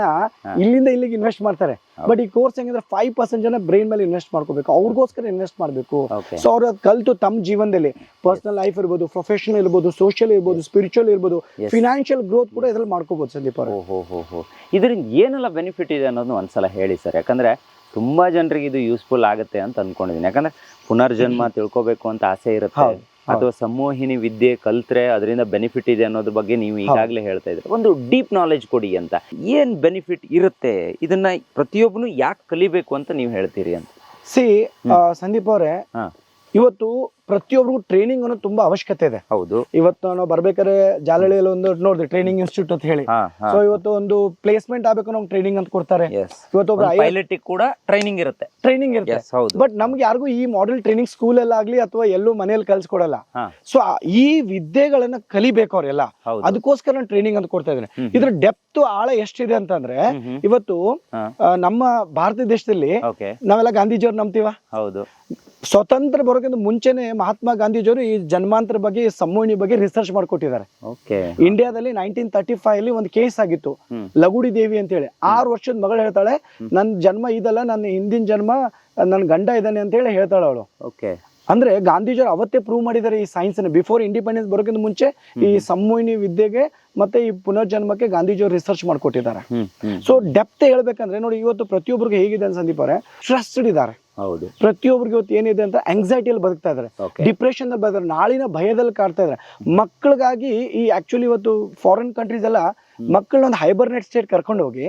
ಇಲ್ಲಿಂದ ಇಲ್ಲಿಗೆ ಇನ್ವೆಸ್ಟ್ ಮಾಡ್ತಾರೆ. ಬಟ್ ಈ ಕೋರ್ಸ್ ಹೆಂಗಂದ್ರೆ 5% ಜನ ಬ್ರೈನ್ ಮೇಲೆ ಇನ್ವೆಸ್ಟ್ ಮಾಡ್ಕೋಬೇಕು, ಅವ್ರಿಗೋಸ್ಕರ ಇನ್ವೆಸ್ಟ್ ಮಾಡ್ಬೇಕು. ಸೊ ಅವ್ರು ಕಲ್ತು ತಮ್ಮ ಜೀವನದಲ್ಲಿ ಪರ್ಸನಲ್ ಲೈಫ್ ಇರ್ಬೋದು, ಪ್ರೊಫೆಷನಲ್ ಇರ್ಬೋದು, ಸೋಷಿಯಲ್ ಇರ್ಬೋದು, ಸ್ಪಿರಿಚುವಲ್ ಇರ್ಬೋದು, ಫಿನಾನ್ಷಿಯಲ್ ಗ್ರೋತ್ ಕೂಡ ಇದ್ರಲ್ಲಿ ಮಾಡ್ಕೋಬಹುದು ಸಂದೀಪ್ ಅವರು. ಇದರಿಂದ ಏನೆಲ್ಲ ಬೆನಿಫಿಟ್ ಇದೆ ಅನ್ನೋದು ಒಂದ್ಸಲ ಹೇಳಿ ಸರ್. ಯಾಕಂದ್ರೆ ತುಂಬಾ ಜನರಿಗೆ ಇದು ಯೂಸ್ಫುಲ್ ಆಗುತ್ತೆ ಅಂತ ಅನ್ಕೊಂಡಿದ್ದೀನಿ. ಯಾಕಂದ್ರೆ ಪುನರ್ಜನ್ಮ ತಿಳ್ಕೊಬೇಕು ಅಂತ ಆಸೆ ಇರುತ್ತೆ, ಅಥವಾ ಸಮೋಹಿನಿ ವಿದ್ಯೆ ಕಲ್ತ್ರೆ ಅದರಿಂದ ಬೆನಿಫಿಟ್ ಇದೆ ಅನ್ನೋದ್ರ ಬಗ್ಗೆ ನೀವು ಈಗಾಗಲೇ ಹೇಳ್ತಾ ಇದ್ರೆ, ಒಂದು ಡೀಪ್ ನಾಲೆಜ್ ಕೊಡಿ ಅಂತ. ಏನ್ ಬೆನಿಫಿಟ್ ಇರುತ್ತೆ, ಇದನ್ನ ಪ್ರತಿಯೊಬ್ಬನು ಯಾಕೆ ಕಲಿಬೇಕು ಅಂತ ನೀವು ಹೇಳ್ತೀರಿ ಅಂತ? ಸಂದೀಪ್ ಅವರೇ, ಇವತ್ತು ಪ್ರತಿಯೊಬ್ಬರಿಗೂ ಟ್ರೈನಿಂಗ್ ಅನ್ನೋದು ತುಂಬಾ ಅವಶ್ಯಕತೆ ಇದೆ. ಹೌದು. ಇವತ್ತು ನಾವು ಬರ್ಬೇಕಾದ್ರೆ ಜಾಲಹಳ್ಳಿಯಲ್ಲಿ ಒಂದು ನೋಡಿದ್ರಿ ಟ್ರೈನಿಂಗ್ ಇನ್ಸ್ಟಿಟ್ಯೂಟ್ ಅಂತ ಹೇಳಿ. ಸೊ ಇವತ್ತು ಒಂದು ಪ್ಲೇಸ್ಮೆಂಟ್ ಆಗ್ಬೇಕು ನಮ್ಗೆ ಟ್ರೈನಿಂಗ್ ಅಂತ ಕೊಡ್ತಾರೆ. ಇವತ್ತು ಒಬ್ಬ ಪೈಲಟ್ ಕೂಡ ಟ್ರೈನಿಂಗ್ ಇರುತ್ತೆ. ಬಟ್ ನಮ್ಗೆ ಯಾರಿಗೂ ಈ ಮಾಡೆಲ್ ಟ್ರೈನಿಂಗ್ ಸ್ಕೂಲ್ ಎಲ್ಲ ಆಗ್ಲಿ ಅಥವಾ ಎಲ್ಲೂ ಮನೇಲಿ ಕಲ್ಸ್ಕೊಡಲ್ಲ. ಸೊ ಈ ವಿದ್ಯೆಗಳನ್ನ ಕಲಿಬೇಕು ಅವರೆಲ್ಲ, ಅದಕ್ಕೋಸ್ಕರ ನಾನು ಟ್ರೈನಿಂಗ್ ಅಂತ ಕೊಡ್ತಾ ಇದ್ದೇನೆ. ಇದ್ರ ಡೆಪ್ತ್ ಆಳ ಎಷ್ಟಿದೆ ಅಂತಂದ್ರೆ ಇವತ್ತು ನಮ್ಮ ಭಾರತ ದೇಶದಲ್ಲಿ ನಾವೆಲ್ಲ ಗಾಂಧೀಜಿಯವ್ರು ನಂಬ್ತೀವ. ಹೌದು. ಸ್ವತಂತ್ರ ಬರೋಕ್ಕಿಂತ ಮುಂಚೆನೆ ಮಹಾತ್ಮ ಗಾಂಧೀಜಿಯವರು ಈ ಜನ್ಮಾಂತರ ಬಗ್ಗೆ ಸಂಮೋಹಿನಿ ಬಗ್ಗೆ ರಿಸರ್ಚ್ ಮಾಡ್ಕೊಟ್ಟಿದ್ದಾರೆ. ಇಂಡಿಯಾದಲ್ಲಿ 1935 ಅಲ್ಲಿ ಒಂದು ಕೇಸ್ ಆಗಿತ್ತು, ಲಗುಡಿ ದೇವಿ ಅಂತ ಹೇಳಿ. 6 ವರ್ಷದ ಮಗಳು ಹೇಳ್ತಾಳೆ, ನನ್ ಜನ್ಮ ಇದಲ್ಲ, ನನ್ನ ಹಿಂದಿನ ಜನ್ಮ ನನ್ ಗಂಡ ಇದ್ದಾನೆ ಅಂತ ಹೇಳಿ ಹೇಳ್ತಾಳೆ ಅವಳು. ಅಂದ್ರೆ ಗಾಂಧೀಜಿಯವರು ಅವತ್ತೇ ಪ್ರೂವ್ ಮಾಡಿದ್ದಾರೆ ಈ ಸೈನ್ಸ್ ನ. ಬಿಫೋರ್ ಇಂಡಿಪೆಂಡೆನ್ಸ್ ಬರೋಕ್ಕಿಂತ ಮುಂಚೆ ಈ ಸಂಮೋಹಿನಿ ವಿದ್ಯೆಗೆ ಮತ್ತೆ ಈ ಪುನರ್ಜನ್ಮಕ್ಕೆ ಗಾಂಧೀಜಿಯವರು ರಿಸರ್ಚ್ ಮಾಡ್ಕೊಟ್ಟಿದ್ದಾರೆ. ಸೊ ಡೆಪ್ತ್ ಹೇಳ್ಬೇಕಂದ್ರೆ ನೋಡಿ, ಇವತ್ತು ಪ್ರತಿಯೊಬ್ಬರಿಗೆ ಹೇಗಿದೆ ಅಂತ ಸಂದೀಪ್ ಅವರೇ, ಸ್ಟ್ರೆಸ್ಡ್ ಇದ್ದಾರೆ. ಹೌದು. ಪ್ರತಿಯೊಬ್ಬರಿಗೆ ಇವತ್ತು ಏನಿದೆ ಅಂತ ಆಂಗ್ಸೈಟಿಯಲ್ಲಿ ಬದುಕ್ತಾ ಇದಾರೆ, ಡಿಪ್ರೆಷನ್ ಬದುಕ್ತಾರೆ, ನಾಳಿನ ಭಯದಲ್ಲಿ ಕಾಡ್ತಾ ಇದಾರೆ. ಮಕ್ಕಳಿಗಾಗಿ ಈ ಆಕ್ಚುಲಿ ಇವತ್ತು ಫಾರಿನ್ ಕಂಟ್ರೀಸ್ ಎಲ್ಲ ಮಕ್ಕಳನ್ನ ಒಂದು ಹೈಬರ್ನೆಟ್ ಸ್ಟೇಟ್ ಕರ್ಕೊಂಡು ಹೋಗಿ,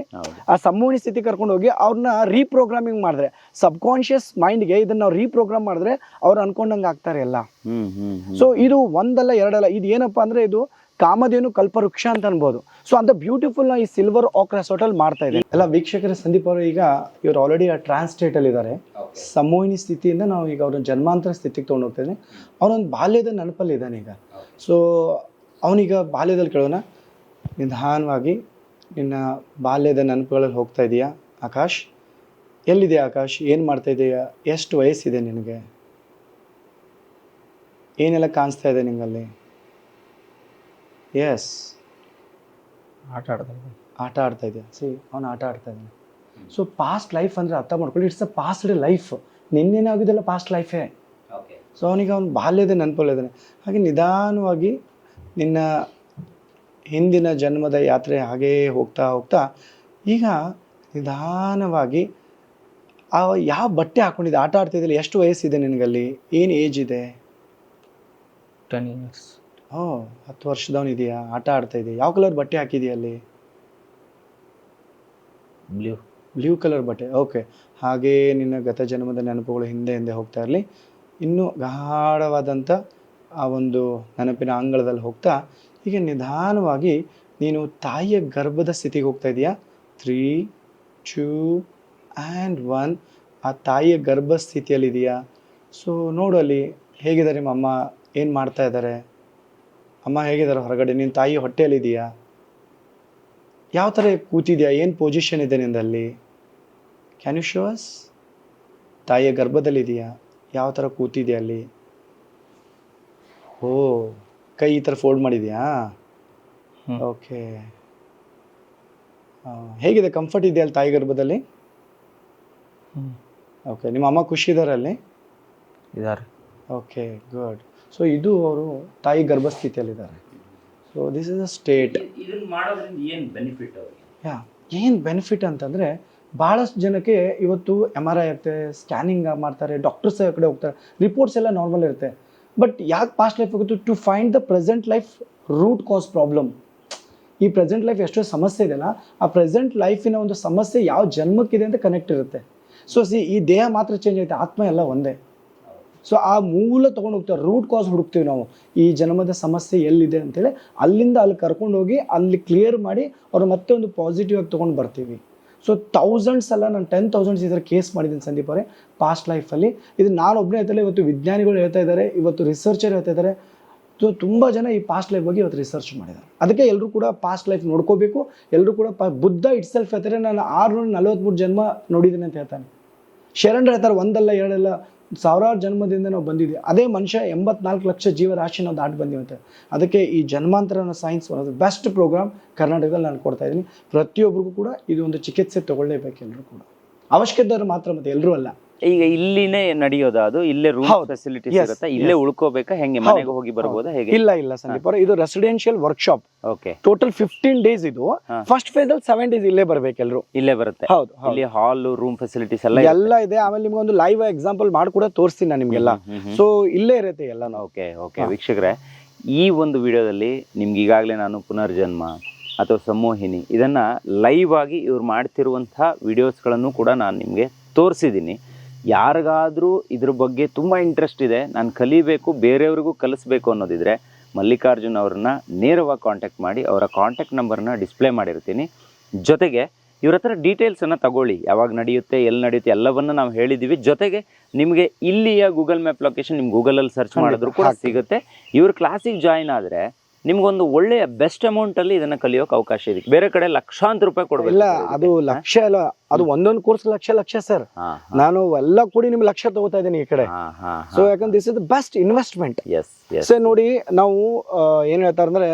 ಆ ಸಂಮೋಹಿನಿ ಸ್ಥಿತಿ ಕರ್ಕೊಂಡು ಹೋಗಿ ಅವ್ರನ್ನ ರೀಪ್ರೋಗ್ರಾಮಿಂಗ್ ಮಾಡಿದ್ರೆ, ಸಬ್ ಕಾನ್ಶಿಯಸ್ ಮೈಂಡ್ಗೆ ಇದನ್ನ ನಾವು ರೀಪ್ರೋಗ್ರಾಮ್ ಮಾಡಿದ್ರೆ ಅವ್ರು ಅನ್ಕೊಂಡಂಗೆ ಆಗ್ತಾರೆ ಎಲ್ಲ. ಸೊ ಇದು ಒಂದಲ್ಲ ಎರಡಲ್ಲ, ಇದು ಏನಪ್ಪಾ ಅಂದ್ರೆ ಇದು ಕಾಮಧೇನು ಕಲ್ಪವೃಕ್ಷ ಅಂತ ಅನ್ಬೋದು. ಸೊ ಅಂತ ಬ್ಯೂಟಿಫುಲ್ ನ ಈ ಸಿಲ್ವರ್ ಆಕ್ ರೆಸಾರ್ಟ್ ಅಲ್ಲಿ ಮಾಡ್ತಾ ಇದೆ. ಎಲ್ಲ ವೀಕ್ಷಕರ ಸಂದೀಪ್ ಅವರು ಈಗ ಇವ್ರು ಆಲ್ರೆಡಿ ಆ ಟ್ರಾನ್ಸ್ ಸ್ಟೇಟ್ ಅಲ್ಲಿ ಇದ್ದಾರೆ. ಸಂಮೋಹಿನಿ ಸ್ಥಿತಿಯಿಂದ ನಾವು ಈಗ ಅವ್ರ ಜನ್ಮಾಂತರ ಸ್ಥಿತಿಗೆ ತೊಗೊಂಡು ಹೋಗ್ತಾ ಇದ್ದೀವಿ. ಅವನೊಂದು ಬಾಲ್ಯದ ನೆನಪಲ್ಲಿ ಇದ್ದಾನೆ ಈಗ. ಸೊ ಅವನೀಗ ಬಾಲ್ಯದಲ್ಲಿ ಕೇಳೋಣ, ನಿಧಾನವಾಗಿ ನಿನ್ನ ಬಾಲ್ಯದ ನೆನಪುಗಳಲ್ಲಿ ಹೋಗ್ತಾ ಇದೀಯಾ ಆಕಾಶ್? ಎಲ್ಲಿದೆಯಾ ಆಕಾಶ್? ಏನು ಮಾಡ್ತಾ ಇದೀಯಾ? ಎಷ್ಟು ವಯಸ್ಸಿದೆ ನಿನಗೆ? ಏನೆಲ್ಲ ಕಾಣಿಸ್ತಾ ಇದೆ ನಿಂಗಲ್ಲಿ? ಎಸ್, ಆಟ ಆಡ್ತಾ ಇದೆಯಾ? ಅವನು ಆಟ ಆಡ್ತಾ ಇದ್ದಾನೆ. ಸೊ ಪಾಸ್ಟ್ ಲೈಫ್ ಅಂದರೆ ಅರ್ಥ ಮಾಡ್ಕೊಳ್ಳಿ, ಇಟ್ಸ್ ಅ ಪಾಸ್ಡ್ ಲೈಫ್. ನಿನ್ನೇನೇ ಆಗಿದೆಲ್ಲ ಪಾಸ್ಟ್ ಲೈಫೇ. ಸೊ ಅವನಿಗೆ ಅವ್ನು ಬಾಲ್ಯದ ನೆನಪಲ್ಲಿದ್ದಾನೆ. ಹಾಗೆ ನಿಧಾನವಾಗಿ ನಿನ್ನ ಹಿಂದಿನ ಜನ್ಮದ ಯಾತ್ರೆ ಹಾಗೇ ಹೋಗ್ತಾ ಹೋಗ್ತಾ ಈಗ ನಿಧಾನವಾಗಿ ಯಾವ ಬಟ್ಟೆ ಹಾಕೊಂಡಿದ್ದೆ? ಆಟ ಆಡ್ತಿದ್ದಿಲ್ಲ, ಎಷ್ಟು ವಯಸ್ಸಿದೆ ನಿನಗಲ್ಲಿ? ಏನು ಏಜ್ ಇದೆ? 10 years. 10 ವರ್ಷದವನಿದೆಯಾ? ಆಟ ಆಡ್ತಾ ಇದೆಯಾ? ಯಾವ ಕಲರ್ ಬಟ್ಟೆ ಹಾಕಿದೆಯಾ ಅಲ್ಲಿ? ಬ್ಲೂ ಕಲರ್ ಬಟ್ಟೆ. ಓಕೆ. ಹಾಗೇ ನಿನ್ನ ಗತ ಜನ್ಮದ ನೆನಪುಗಳು ಹಿಂದೆ ಹಿಂದೆ ಹೋಗ್ತಾ ಇರಲಿ. ಇನ್ನೂ ಗಾಢವಾದಂಥ ಆ ಒಂದು ನೆನಪಿನ ಅಂಗಳದಲ್ಲಿ ಹೋಗ್ತಾ ಈಗ ನಿಧಾನವಾಗಿ ನೀನು ತಾಯಿಯ ಗರ್ಭದ ಸ್ಥಿತಿಗೆ ಹೋಗ್ತಾ ಇದೆಯಾ? 3, 2 and 1. ಆ ತಾಯಿಯ ಗರ್ಭ ಸ್ಥಿತಿಯಲ್ಲಿದೆಯಾ? ಸೊ ನೋಡು ಅಲ್ಲಿ ಹೇಗಿದ್ದಾರೆ ನಿಮ್ಮ ಅಮ್ಮ, ಏನು ಮಾಡ್ತಾ ಇದ್ದಾರೆ? ಅಮ್ಮ ಹೇಗಿದ್ದಾರೆ ಹೊರಗಡೆ? ನಿನ್ನ ತಾಯಿ ಹೊಟ್ಟೆಯಲ್ಲಿದೆಯಾ? ಯಾವ ಥರ ಕೂತಿದೆಯಾ? ಏನು ಪೊಸಿಷನ್ ಇದೆ ನಿಂದಲ್ಲಿ? Can you show us? ತಾಯಿಯ ಗರ್ಭದಲ್ಲಿದೆಯಾ? ಯಾವ ಥರ ಕೂತಿದೆಯಾ ಅಲ್ಲಿ? ಓ, ಕೈ ಈ ಥರ ಫೋಲ್ಡ್ ಮಾಡಿದ್ಯಾ? ಓಕೆ. ಹೇಗಿದೆ? ಕಂಫರ್ಟ್ ಇದೆಯಾ ಅಲ್ಲಿ ತಾಯಿ ಗರ್ಭದಲ್ಲಿ? ಓಕೆ. ನಿಮ್ಮ ಅಮ್ಮ ಖುಷಿ ಇದ್ದಾರೆ ಅಲ್ಲಿ? ಇದ್ದಾರೆ. Okay, good. ಸೊ ಇದು ಅವರು ತಾಯಿ ಗರ್ಭಸ್ಥಿತಿಯಲ್ಲಿದ್ದಾರೆ. So this is a state. ಇದನ್ನ ಮಾಡೋದ್ರಿಂದ ಏನು ಬೆನಿಫಿಟ್ ಅವರಿಗೆ? ಏನು ಬೆನಿಫಿಟ್ ಅಂತಂದರೆ, ಭಾಳಷ್ಟು ಜನಕ್ಕೆ ಇವತ್ತು MRI ಆಗುತ್ತೆ, ಸ್ಕ್ಯಾನಿಂಗ್ ಮಾಡ್ತಾರೆ, ಡಾಕ್ಟರ್ಸ್ ಕಡೆ ಹೋಗ್ತಾರೆ, ರಿಪೋರ್ಟ್ಸ್ ಎಲ್ಲ ನಾರ್ಮಲ್ ಇರುತ್ತೆ. ಬಟ್ ಯಾಕೆ ಪಾಸ್ಟ್ ಲೈಫ್ ಹೋಗುತ್ತೆ? To find the present life root cause problem. ಈ ಪ್ರೆಸೆಂಟ್ ಲೈಫ್ ಎಷ್ಟೋ ಸಮಸ್ಯೆ ಇದೆಯಲ್ಲ, ಆ ಪ್ರೆಸೆಂಟ್ ಲೈಫಿನ ಒಂದು ಸಮಸ್ಯೆ ಯಾವ ಜನ್ಮಕ್ಕಿದೆ ಅಂತ ಕನೆಕ್ಟ್ ಇರುತ್ತೆ. ಸೊ ಈ ದೇಹ ಮಾತ್ರ ಚೇಂಜ್ ಆಗುತ್ತೆ, ಆತ್ಮ ಎಲ್ಲ ಒಂದೇ. ಸೊ ಆ ಮೂಲ ತೊಗೊಂಡು ಹೋಗ್ತೀವಿ, ರೂಟ್ ಕಾಸ್ ಹುಡುಕ್ತೀವಿ ನಾವು. ಈ ಜನ್ಮದ ಸಮಸ್ಯೆ ಎಲ್ಲಿದೆ ಅಂತೇಳಿ ಅಲ್ಲಿಂದ ಅಲ್ಲಿ ಕರ್ಕೊಂಡು ಹೋಗಿ ಅಲ್ಲಿ ಕ್ಲಿಯರ್ ಮಾಡಿ ಅವ್ರು ಮತ್ತೆ ಒಂದು ಪಾಸಿಟಿವ್ ಆಗಿ ತೊಗೊಂಡು ಬರ್ತೀವಿ. ಸೊ ಥೌಸಂಡ್ಸ್ ಅಲ್ಲ, ನಾನು 10,000 ಈ ಥರ ಕೇಸ್ ಮಾಡಿದ್ದೀನಿ ಸಂದೀಪ್ ಅವರೇ ಪಾಸ್ಟ್ ಲೈಫಲ್ಲಿ. ಇದು ನಾನು ಒಬ್ಬನೇ ಹೇಳ್ತಾಯಿಲ್ಲ, ಇವತ್ತು ವಿಜ್ಞಾನಿಗಳು ಹೇಳ್ತಾ ಇದ್ದಾರೆ, ಇವತ್ತು ರಿಸರ್ಚರ್ ಹೇಳ್ತಾ ಇದ್ದಾರೆ. ಸೊ ತುಂಬ ಜನ ಈ ಪಾಸ್ಟ್ ಲೈಫ್ ಬಗ್ಗೆ ಇವತ್ತು ರಿಸರ್ಚ್ ಮಾಡಿದ್ದಾರೆ. ಅದಕ್ಕೆ ಎಲ್ಲರೂ ಕೂಡ ಪಾಸ್ಟ್ ಲೈಫ್ ನೋಡ್ಕೋಬೇಕು. ಎಲ್ಲರೂ ಕೂಡ ಬುದ್ಧ ಇಟ್ ಸೆಲ್ಫ್ ಹೇಳ್ತಾರೆ, ನಾನು 643 ಜನ್ಮ ನೋಡಿದ್ದೀನಿ ಅಂತ ಹೇಳ್ತಾನೆ. ಶರಣರು ಹೇಳ್ತಾರೆ, 1 ಅಲ್ಲ 2 ಅಲ್ಲ, ಸಾವಿರಾರು ಜನ್ಮದಿಂದ ನಾವು ಬಂದಿದ್ದೀವಿ. ಅದೇ ಮನುಷ್ಯ 84 ಲಕ್ಷ ಜೀವರಾಶಿ ನಾವು ದಾಟಿ ಬಂದಿವಂತೆ. ಅದಕ್ಕೆ ಈ ಜನ್ಮಾಂತರ science one of the best programme ಕರ್ನಾಟಕದಲ್ಲಿ ನಾನು ಕೊಡ್ತಾ ಇದ್ದೀನಿ. ಪ್ರತಿಯೊಬ್ಬರಿಗೂ ಕೂಡ ಇದು ಒಂದು ಚಿಕಿತ್ಸೆ ತಗೊಳ್ಳೇಬೇಕು, ಎಲ್ಲರೂ ಕೂಡ. ಅವಶ್ಯಕತೆ ಮಾತ್ರ, ಮತ್ತೆ ಎಲ್ಲರೂ ಅಲ್ಲ. ಈಗ ಇಲ್ಲಿನೇ ನಡೆಯೋದು? ಅದು ಇಲ್ಲೇ ರೂಮ್ ಫೆಸಿಲಿಟೀಸ್ ಇರುತ್ತೆ, ಇಲ್ಲೇ ಉಳ್ಕೋಬೇಕಾ? ಹೆಂಗೆ ಮನೆಗೆ ಹೋಗಿ ಬರ್ಬೋದಾ ಹೇಗೆ? ಇಲ್ಲ ಸಂದೀಪ್ ಅವರೇ, ಇದು residential workshop. Okay. Total 15 days ಇದು. ಫಸ್ಟ್ ಫೇಸ್ ಅಲ್ಲಿ 7 ಡೇಸ್ ಇಲ್ಲೇ ಬರ್ಬೇಕು ಎಲ್ಲರೂ. ಇಲ್ಲೇ ಬರುತ್ತೆ? ಹೌದು. ಇಲ್ಲಿ ಹಾಲ್, ರೂಮ್ ಫೆಸಿಲಿಟೀಸ್ ಎಲ್ಲ ಇದೆ. ಆಮೇಲೆ ನಿಮ್ಗೆ ಒಂದು ಲೈವ್ ಎಕ್ಸಾಂಪಲ್ ಮಾಡಿ ಕೂಡ ತೋರಿಸ್ತೀನಿ ನಾನು ನಿಮ್ಗೆಲ್ಲ. ಸೊ ಇಲ್ಲೇ ಇರುತ್ತೆ ಎಲ್ಲ. ಓಕೆ ವೀಕ್ಷಕರೇ, ಈ ಒಂದು ವಿಡಿಯೋದಲ್ಲಿ ನಿಮ್ಗೆ ಈಗಾಗಲೇ ನಾನು ಪುನರ್ಜನ್ಮ ಅಥವಾ ಸಂಮೋಹಿನಿ ಇದನ್ನ ಲೈವ್ ಆಗಿ ಇವ್ರು ಮಾಡ್ತಿರುವಂತಹ ವಿಡಿಯೋಸ್ಗಳನ್ನು ಕೂಡ ನಾನು ನಿಮಗೆ ತೋರಿಸಿದ್ದೀನಿ. ಯಾರಿಗಾದರೂ ಇದ್ರ ಬಗ್ಗೆ ತುಂಬ ಇಂಟ್ರೆಸ್ಟ್ ಇದೆ, ನಾನು ಕಲಿಬೇಕು, ಬೇರೆಯವ್ರಿಗೂ ಕಲಿಸ್ಬೇಕು ಅನ್ನೋದಿದ್ರೆ ಮಲ್ಲಿಕಾರ್ಜುನ್ ಅವ್ರನ್ನ ನೇರವಾಗಿ ಕಾಂಟ್ಯಾಕ್ಟ್ ಮಾಡಿ. ಅವರ ಕಾಂಟ್ಯಾಕ್ಟ್ ನಂಬರ್ನ ಡಿಸ್ಪ್ಲೇ ಮಾಡಿರ್ತೀನಿ. ಜೊತೆಗೆ ಇವ್ರ ಹತ್ರ ಡೀಟೇಲ್ಸನ್ನು ತಗೊಳ್ಳಿ, ಯಾವಾಗ ನಡೆಯುತ್ತೆ, ಎಲ್ಲಿ ನಡೆಯುತ್ತೆ ಎಲ್ಲವನ್ನು ನಾವು ಹೇಳಿದ್ದೀವಿ. ಜೊತೆಗೆ ನಿಮಗೆ ಇಲ್ಲಿಯ ಗೂಗಲ್ ಮ್ಯಾಪ್ ಲೊಕೇಶನ್ ನಿಮ್ಮ ಗೂಗಲಲ್ಲಿ ಸರ್ಚ್ ಮಾಡಿದ್ರು ಕೂಡ ಸಿಗುತ್ತೆ. ಇವ್ರ ಕ್ಲಾಸಿಗೆ ಜಾಯಿನ್ ಆದರೆ ನಿಮ್ಗೊಂದು ಒಳ್ಳೆಯ ಬೆಸ್ಟ್ ಅಮೌಂಟಲ್ಲಿ ಇದನ್ನು ಕಲಿಯೋಕೆ ಅವಕಾಶ ಇದೆ. ಬೇರೆ ಕಡೆ ಲಕ್ಷಾಂತರ ರೂಪಾಯಿ ಕೊಡಬೇಕು. ಇಲ್ಲ, ಅದು ಲಕ್ಷ ಅಲ್ಲ, ಅದು ಒಂದೊಂದು ಕೋರ್ಸ್ ಲಕ್ಷ ಸರ್. ನಾನು ಎಲ್ಲ ಕೂಡಿ ನಿಮ್ಗೆ ಲಕ್ಷ ತಗೋತಾ ಇದ್ದೀನಿ ಈ ಕಡೆ. ಸೊ ಯಾಕಂದ್ರೆ this is the best investment. So ನೋಡಿ, ನಾವು ಏನ್ ಹೇಳ್ತಾರೆ ಅಂದ್ರೆ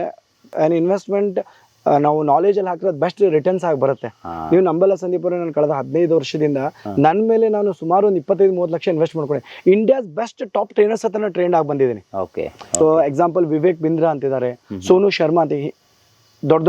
ಇನ್ವೆಸ್ಟ್ಮೆಂಟ್ ನಾವು ನಾಲೆಜ್ ಅಲ್ಲಿ ಹಾಕಿರೋದು ಬೆಸ್ಟ್ ರಿಟರ್ನ್ಸ್ ಆಗಿ ಬರುತ್ತೆ. ನೀವು ನಂಬಲ್ಲ ಸಂದೀಪ್ ಅವರೇ, ನಾನು ಕಳೆದ 15 ವರ್ಷದಿಂದ ನನ್ನ ಮೇಲೆ ನಾನು ಸುಮಾರು ಒಂದು 25-30 ಲಕ್ಷ ಇನ್ವೆಸ್ಟ್ ಮಾಡ್ಕೊಂಡೆ. ಇಂಡಿಯಾಸ್ ಬೆಸ್ಟ್ ಟಾಪ್ ಟ್ರೈನರ್ಸ್ ಹತ್ರ ಟ್ರೈನ್ ಆಗಿ ಬಂದಿದ್ದೀನಿ. ಸೊ ಎಕ್ಸಾಂಪಲ್ ವಿವೇಕ್ ಬಿಂದ್ರಾ ಅಂತಿದ್ದಾರೆ, ಸೋನು ಶರ್ಮಾ ಅಂತ ದೊಡ್ಡ.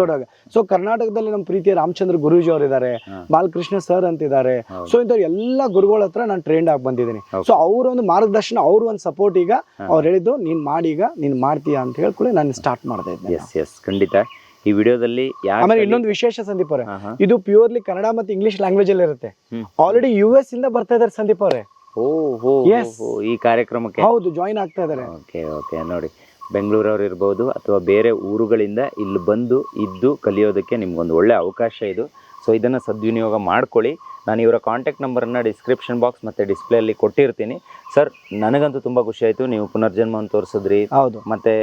ಸೊ ಕರ್ನಾಟಕದಲ್ಲಿ ನಮ್ಮ ಪ್ರೀತಿಯ ರಾಮಚಂದ್ರ ಗುರೂಜಿ ಅವರು ಇದ್ದಾರೆ, ಬಾಲಕೃಷ್ಣ ಸರ್ ಅಂತಿದ್ದಾರೆ. ಸೊ ಇಂಥವ್ರು ಎಲ್ಲ ಗುರುಗಳ ಹತ್ರ ನಾನು ಟ್ರೈನ್ ಆಗಿ ಬಂದಿದ್ದೀನಿ. ಸೊ ಅವ್ರ ಒಂದು ಮಾರ್ಗದರ್ಶನ, ಅವ್ರ ಒಂದು ಸಪೋರ್ಟ್, ಈಗ ಅವ್ರು ಹೇಳಿದ್ದು ನೀನ್ ಮಾಡೀಗ ನೀನ್ ಮಾಡ್ತೀಯಾ ಅಂತ ಹೇಳ್ಕೊಳ್ಳಿ ನಾನು ಸ್ಟಾರ್ಟ್ ಮಾಡ್ತಾ ಇದ್ದೆ. ಖಂಡಿತ ಈ ವಿಡಿಯೋದಲ್ಲಿ ಆಮೇಲೆ ಇನ್ನೊಂದು ವಿಶೇಷ ಸಂದೀಪ್ ಅವರೇ, ಇದು ಪ್ಯೂರ್ಲಿ ಕನ್ನಡ ಮತ್ತು ಇಂಗ್ಲಿಷ್ ಲ್ಯಾಂಗ್ವೇಜ್ ಅಲ್ಲಿ ಇರುತ್ತೆ. ಆಲ್ರೆಡಿ US ಇಂದ ಬರ್ತಾ ಇದಾರೆ ಸಂದೀಪ್ ಅವರೇ. ಈ ಕಾರ್ಯಕ್ರಮಕ್ಕೆ ಹೌದು, ಜಾಯಿನ್ ಆಗ್ತಾ ಇದಾರೆ. ಓಕೆ ನೋಡಿ, ಬೆಂಗಳೂರವ್ರು ಇರ್ಬೋದು ಅಥವಾ ಬೇರೆ ಊರುಗಳಿಂದ ಇಲ್ಲಿ ಬಂದು ಇದ್ದು ಕಲಿಯೋದಕ್ಕೆ ನಿಮ್ಗೊಂದು ಒಳ್ಳೆ ಅವಕಾಶ ಇದು. ಸೊ ಇದನ್ನು ಸದ್ವಿನಿಯೋಗ ಮಾಡ್ಕೊಳ್ಳಿ. ನಾನು ಇವರ ಕಾಂಟ್ಯಾಕ್ಟ್ ನಂಬರನ್ನು ಡಿಸ್ಕ್ರಿಪ್ಷನ್ ಬಾಕ್ಸ್ ಮತ್ತು ಡಿಸ್ಪ್ಲೇಯಲ್ಲಿ ಕೊಟ್ಟಿರ್ತೀನಿ. ಸರ್, ನನಗಂತೂ ತುಂಬ ಖುಷಿ ಆಯಿತು. ನೀವು ಪುನರ್ಜನ್ಮವನ್ನು ತೋರಿಸಿದ್ರಿ. ಹೌದು, ಮತ್ತು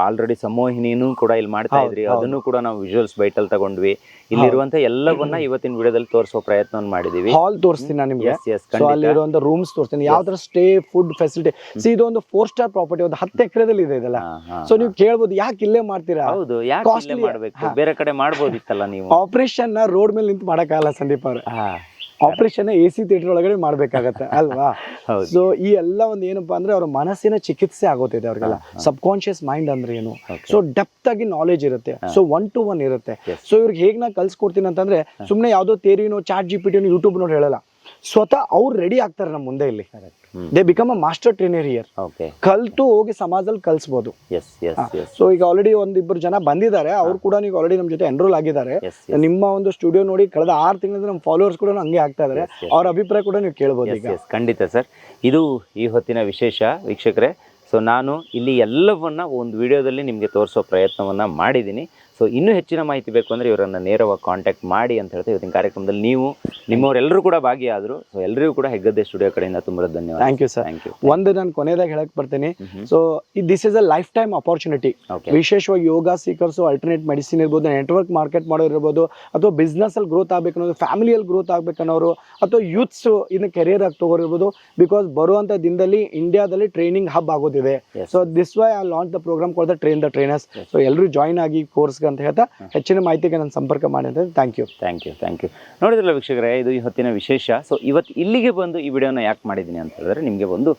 ಆಲ್ರೆಡಿ ಸಮೋಹಿನಿನೂ ಕೂಡ ಇಲ್ಲಿ ಮಾಡ್ತಾ ಇದ್ರಿ. ಅದನ್ನು ಕೂಡ ನಾವು ವಿಜುವಲ್ಸ್ ಬೈಟಲ್ಲಿ ತಗೊಂಡ್ವಿ. ಇಲ್ಲಿರುವಂಥ ಎಲ್ಲವನ್ನ ಇವತ್ತಿನ ವಿಡಿಯೋದಲ್ಲಿ ತೋರಿಸೋ ಪ್ರಯತ್ನವನ್ನು ಮಾಡಿದೀವಿ. ಹಾಲ್ ತೋರಿಸ್ತೀನಿ ನಾನು ನಿಮಗೆ. ಅಲ್ಲಿರುವಂಥ ರೂಮ್ಸ್ ತೋರಿಸ್ತೀನಿ, ಯಾವ ತರ ಸ್ಟೇ, ಫುಡ್ ಫೆಸಿಲಿಟಿ. ಇದು ಒಂದು 4 ಸ್ಟಾರ್ ಪ್ರಾಪರ್ಟಿ, ಒಂದು 10 ಎಕರೆದಲ್ಲಿ ಇದೆ ಇದೆಲ್ಲ. ಸೊ ನೀವು ಕೇಳ್ಬೋದು, ಯಾಕೆ ಇಲ್ಲೇ ಮಾಡ್ತೀರಾ? ಹೌದು, ಯಾಕೆ ಇಲ್ಲೇ ಮಾಡಬೇಕು, ಬೇರೆ ಕಡೆ ಮಾಡ್ಬೋದಿತ್ತಲ್ಲ ನೀವು. ಆಪರೇಷನ್ ರೋಡ್ ಮೇಲೆ ನಿಂತು ಮಾಡಕ್ಕಾಗಲ್ಲ ಸಂದೀಪ್ ಅವ್ರೆ. ಆಪರೇಷನ್ AC ಥಿಯೇಟರ್ ಒಳಗಡೆ ಮಾಡ್ಬೇಕಾಗತ್ತೆ ಅಲ್ವಾ? ಸೊ ಈ ಎಲ್ಲ ಒಂದು ಏನಪ್ಪಾ ಅಂದ್ರೆ ಅವ್ರ ಮನಸ್ಸಿನ ಚಿಕಿತ್ಸೆ ಆಗೋತಿದೆ ಅವ್ರಿಗೆಲ್ಲ. ಸಬ್ ಕಾನ್ಶಿಯಸ್ ಮೈಂಡ್ ಅಂದ್ರೆ ಏನು, ಸೊ ಡೆಪ್ತ್ ಆಗಿ ನಾಲೆಜ್ ಇರುತ್ತೆ. ಸೊ 1-to-1 ಇರುತ್ತೆ. ಸೊ ಇವ್ರಿಗೆ ಹೇಗ್ ನಾ ಕಲ್ಸ್ಕೊಡ್ತೀನಿ ಅಂತಂದ್ರೆ, ಸುಮ್ನೆ ಯಾವ್ದೋ ಥಿಯರಿನೋ ಚಾಟ್ GPT ಯೂಟ್ಯೂಬ್ ನೋಡಿ ಹೇಳಲ್ಲ, ಸ್ವತಃ ಅವ್ರು ರೆಡಿ ಆಗ್ತಾರೆ ನಮ್ಮ ಮುಂದೆ. ಇಲ್ಲಿ they become a master trainer here. ಕಲ್ತು ಹೋಗಿ ಸಮಾಜದಲ್ಲಿ ಕಲ್ಸ್ಬೋದು. ಸೊ ಈಗ ಆಲ್ರೆಡಿ 1-2 ಜನ ಬಂದಿದ್ದಾರೆ, ಅವ್ರು ಕೂಡ ನೀವು ಆಲ್ರೆಡಿ ನಮ್ಮ ಜೊತೆ ಎನ್ರೋಲ್ ಆಗಿದ್ದಾರೆ. ನಿಮ್ಮ ಒಂದು ಸ್ಟುಡಿಯೋ ನೋಡಿ ಕಳೆದ 6 ತಿಂಗಳಿಂದ ನಮ್ಮ ಫಾಲೋವರ್ಸ್ ಕೂಡ ಹಂಗೆ ಆಗ್ತಾ ಇದಾರೆ. ಅವ್ರ ಅಭಿಪ್ರಾಯ ಕೂಡ ನೀವು ಕೇಳ್ಬೋದು ಈಗ. ಖಂಡಿತ ಸರ್, ಇದು ಈ ಹೊತ್ತಿನ ವಿಶೇಷ ವೀಕ್ಷಕರೇ. ಸೊ ನಾನು ಇಲ್ಲಿ ಎಲ್ಲವನ್ನ ಒಂದು ವಿಡಿಯೋದಲ್ಲಿ ನಿಮಗೆ ತೋರಿಸೋ ಪ್ರಯತ್ನವನ್ನ ಮಾಡಿದ್ದೀನಿ. ಸೊ ಇನ್ನೂ ಹೆಚ್ಚಿನ ಮಾಹಿತಿ ಬೇಕು ಅಂದರೆ ಇವರನ್ನು ನೇರವಾಗಿ ಕಾಂಟ್ಯಾಕ್ಟ್ ಮಾಡಿ ಅಂತ ಹೇಳ್ತಾ ಇವತ್ತಿನ ಕಾರ್ಯಕ್ರಮದಲ್ಲಿ ನೀವು ನಿಮ್ಮವರೆಲ್ಲರೂ ಕೂಡ ಭಾಗಿಯಾದರು. ಸೊ ಎಲ್ಲರಿಗೂ ಕೂಡ ಹೆಗ್ಗದ್ದೆ ಸ್ಟುಡಿಯೋ ಕಡೆಯಿಂದ ತುಂಬ ಧನ್ಯವಾದ. Thank you sir. ಒಂದು ನಾನು ಕೊನೆಯದಾಗಿ ಹೇಳಕ್ ಬರ್ತೀನಿ. So this is a lifetime opportunity. ವಿಶೇಷವಾಗಿ ಯೋಗ ಸೀಕರ್ಸು, ಅಲ್ಟರ್ನೇಟ್ ಮೆಡಿಸಿನ್ ಇರ್ಬೋದು, ನೆಟ್ವರ್ಕ್ ಮಾರ್ಕೆಟ್ ಮಾಡೋರು ಇರ್ಬೋದು, ಅಥವಾ ಬಿಸ್ನೆಸ್ ಅಲ್ಲಿ ಗ್ರೋತ್ ಆಗ್ಬೇಕು ಅನ್ನೋದು, ಫ್ಯಾಮಿಲಿಯಲ್ಲಿ ಗ್ರೋತ್ ಆಗ್ಬೇಕನ್ನೋರು, ಅಥವಾ ಯೂತ್ಸ್ ಇನ್ನು ಕೆರಿಯರ್ ಆಗಿ ತಗೋರಿರ್ಬೋದು. ಬಿಕಾಸ್ ಬರುವಂತ ದಿನದಲ್ಲಿ ಇಂಡಿಯಾದಲ್ಲಿ ಟ್ರೈನಿಂಗ್ ಹಬ್ ಆಗೋದಿದೆ. So this why I launch the programme called the train the trainers. So ಎಲ್ಲರೂ ಜಾಯಿನ್ ಆಗಿ ಕೋರ್ಸ್ ಅಂತ ಹೇಳ್ತಾ ಹೆಚ್ಚಿನ ಮಾಹಿತಿಗೆ ನಾನು ಸಂಪರ್ಕ ಮಾಡಿ ಅಂತ. Thank you. ನೋಡಿದ್ರಲ್ಲ ವೀಕ್ಷಕರೇ, ಇದು ಈ ಹೊತ್ತಿನ ವಿಶೇಷ. ಸೊ ಇವತ್ತು ಇಲ್ಲಿಗೆ ಬಂದು ಈ ವಿಡಿಯೋನ ಯಾಕೆ ಮಾಡಿದ್ದೀನಿ ಅಂತ ಹೇಳಿದ್ರೆ, ನಿಮಗೆ ಒಂದು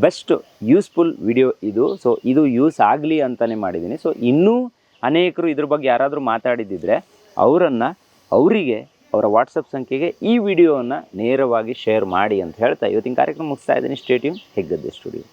ಬೆಸ್ಟ್ ಯೂಸ್ಫುಲ್ ವಿಡಿಯೋ ಇದು. ಸೊ ಇದು ಯೂಸ್ ಆಗಲಿ ಅಂತಲೇ ಮಾಡಿದ್ದೀನಿ. ಸೊ ಇನ್ನೂ ಅನೇಕರು ಇದ್ರ ಬಗ್ಗೆ ಯಾರಾದರೂ ಮಾತಾಡಿದ್ದಿದ್ರೆ ಅವರಿಗೆ ಅವರ ವಾಟ್ಸಪ್ ಸಂಖ್ಯೆಗೆ ಈ ವಿಡಿಯೋವನ್ನು ನೇರವಾಗಿ ಶೇರ್ ಮಾಡಿ ಅಂತ ಹೇಳ್ತಾ ಇವತ್ತಿನ ಕಾರ್ಯಕ್ರಮ ಮುಗಿಸ್ತಾ ಇದ್ದೀನಿ. Stay tune, Heggadde studio.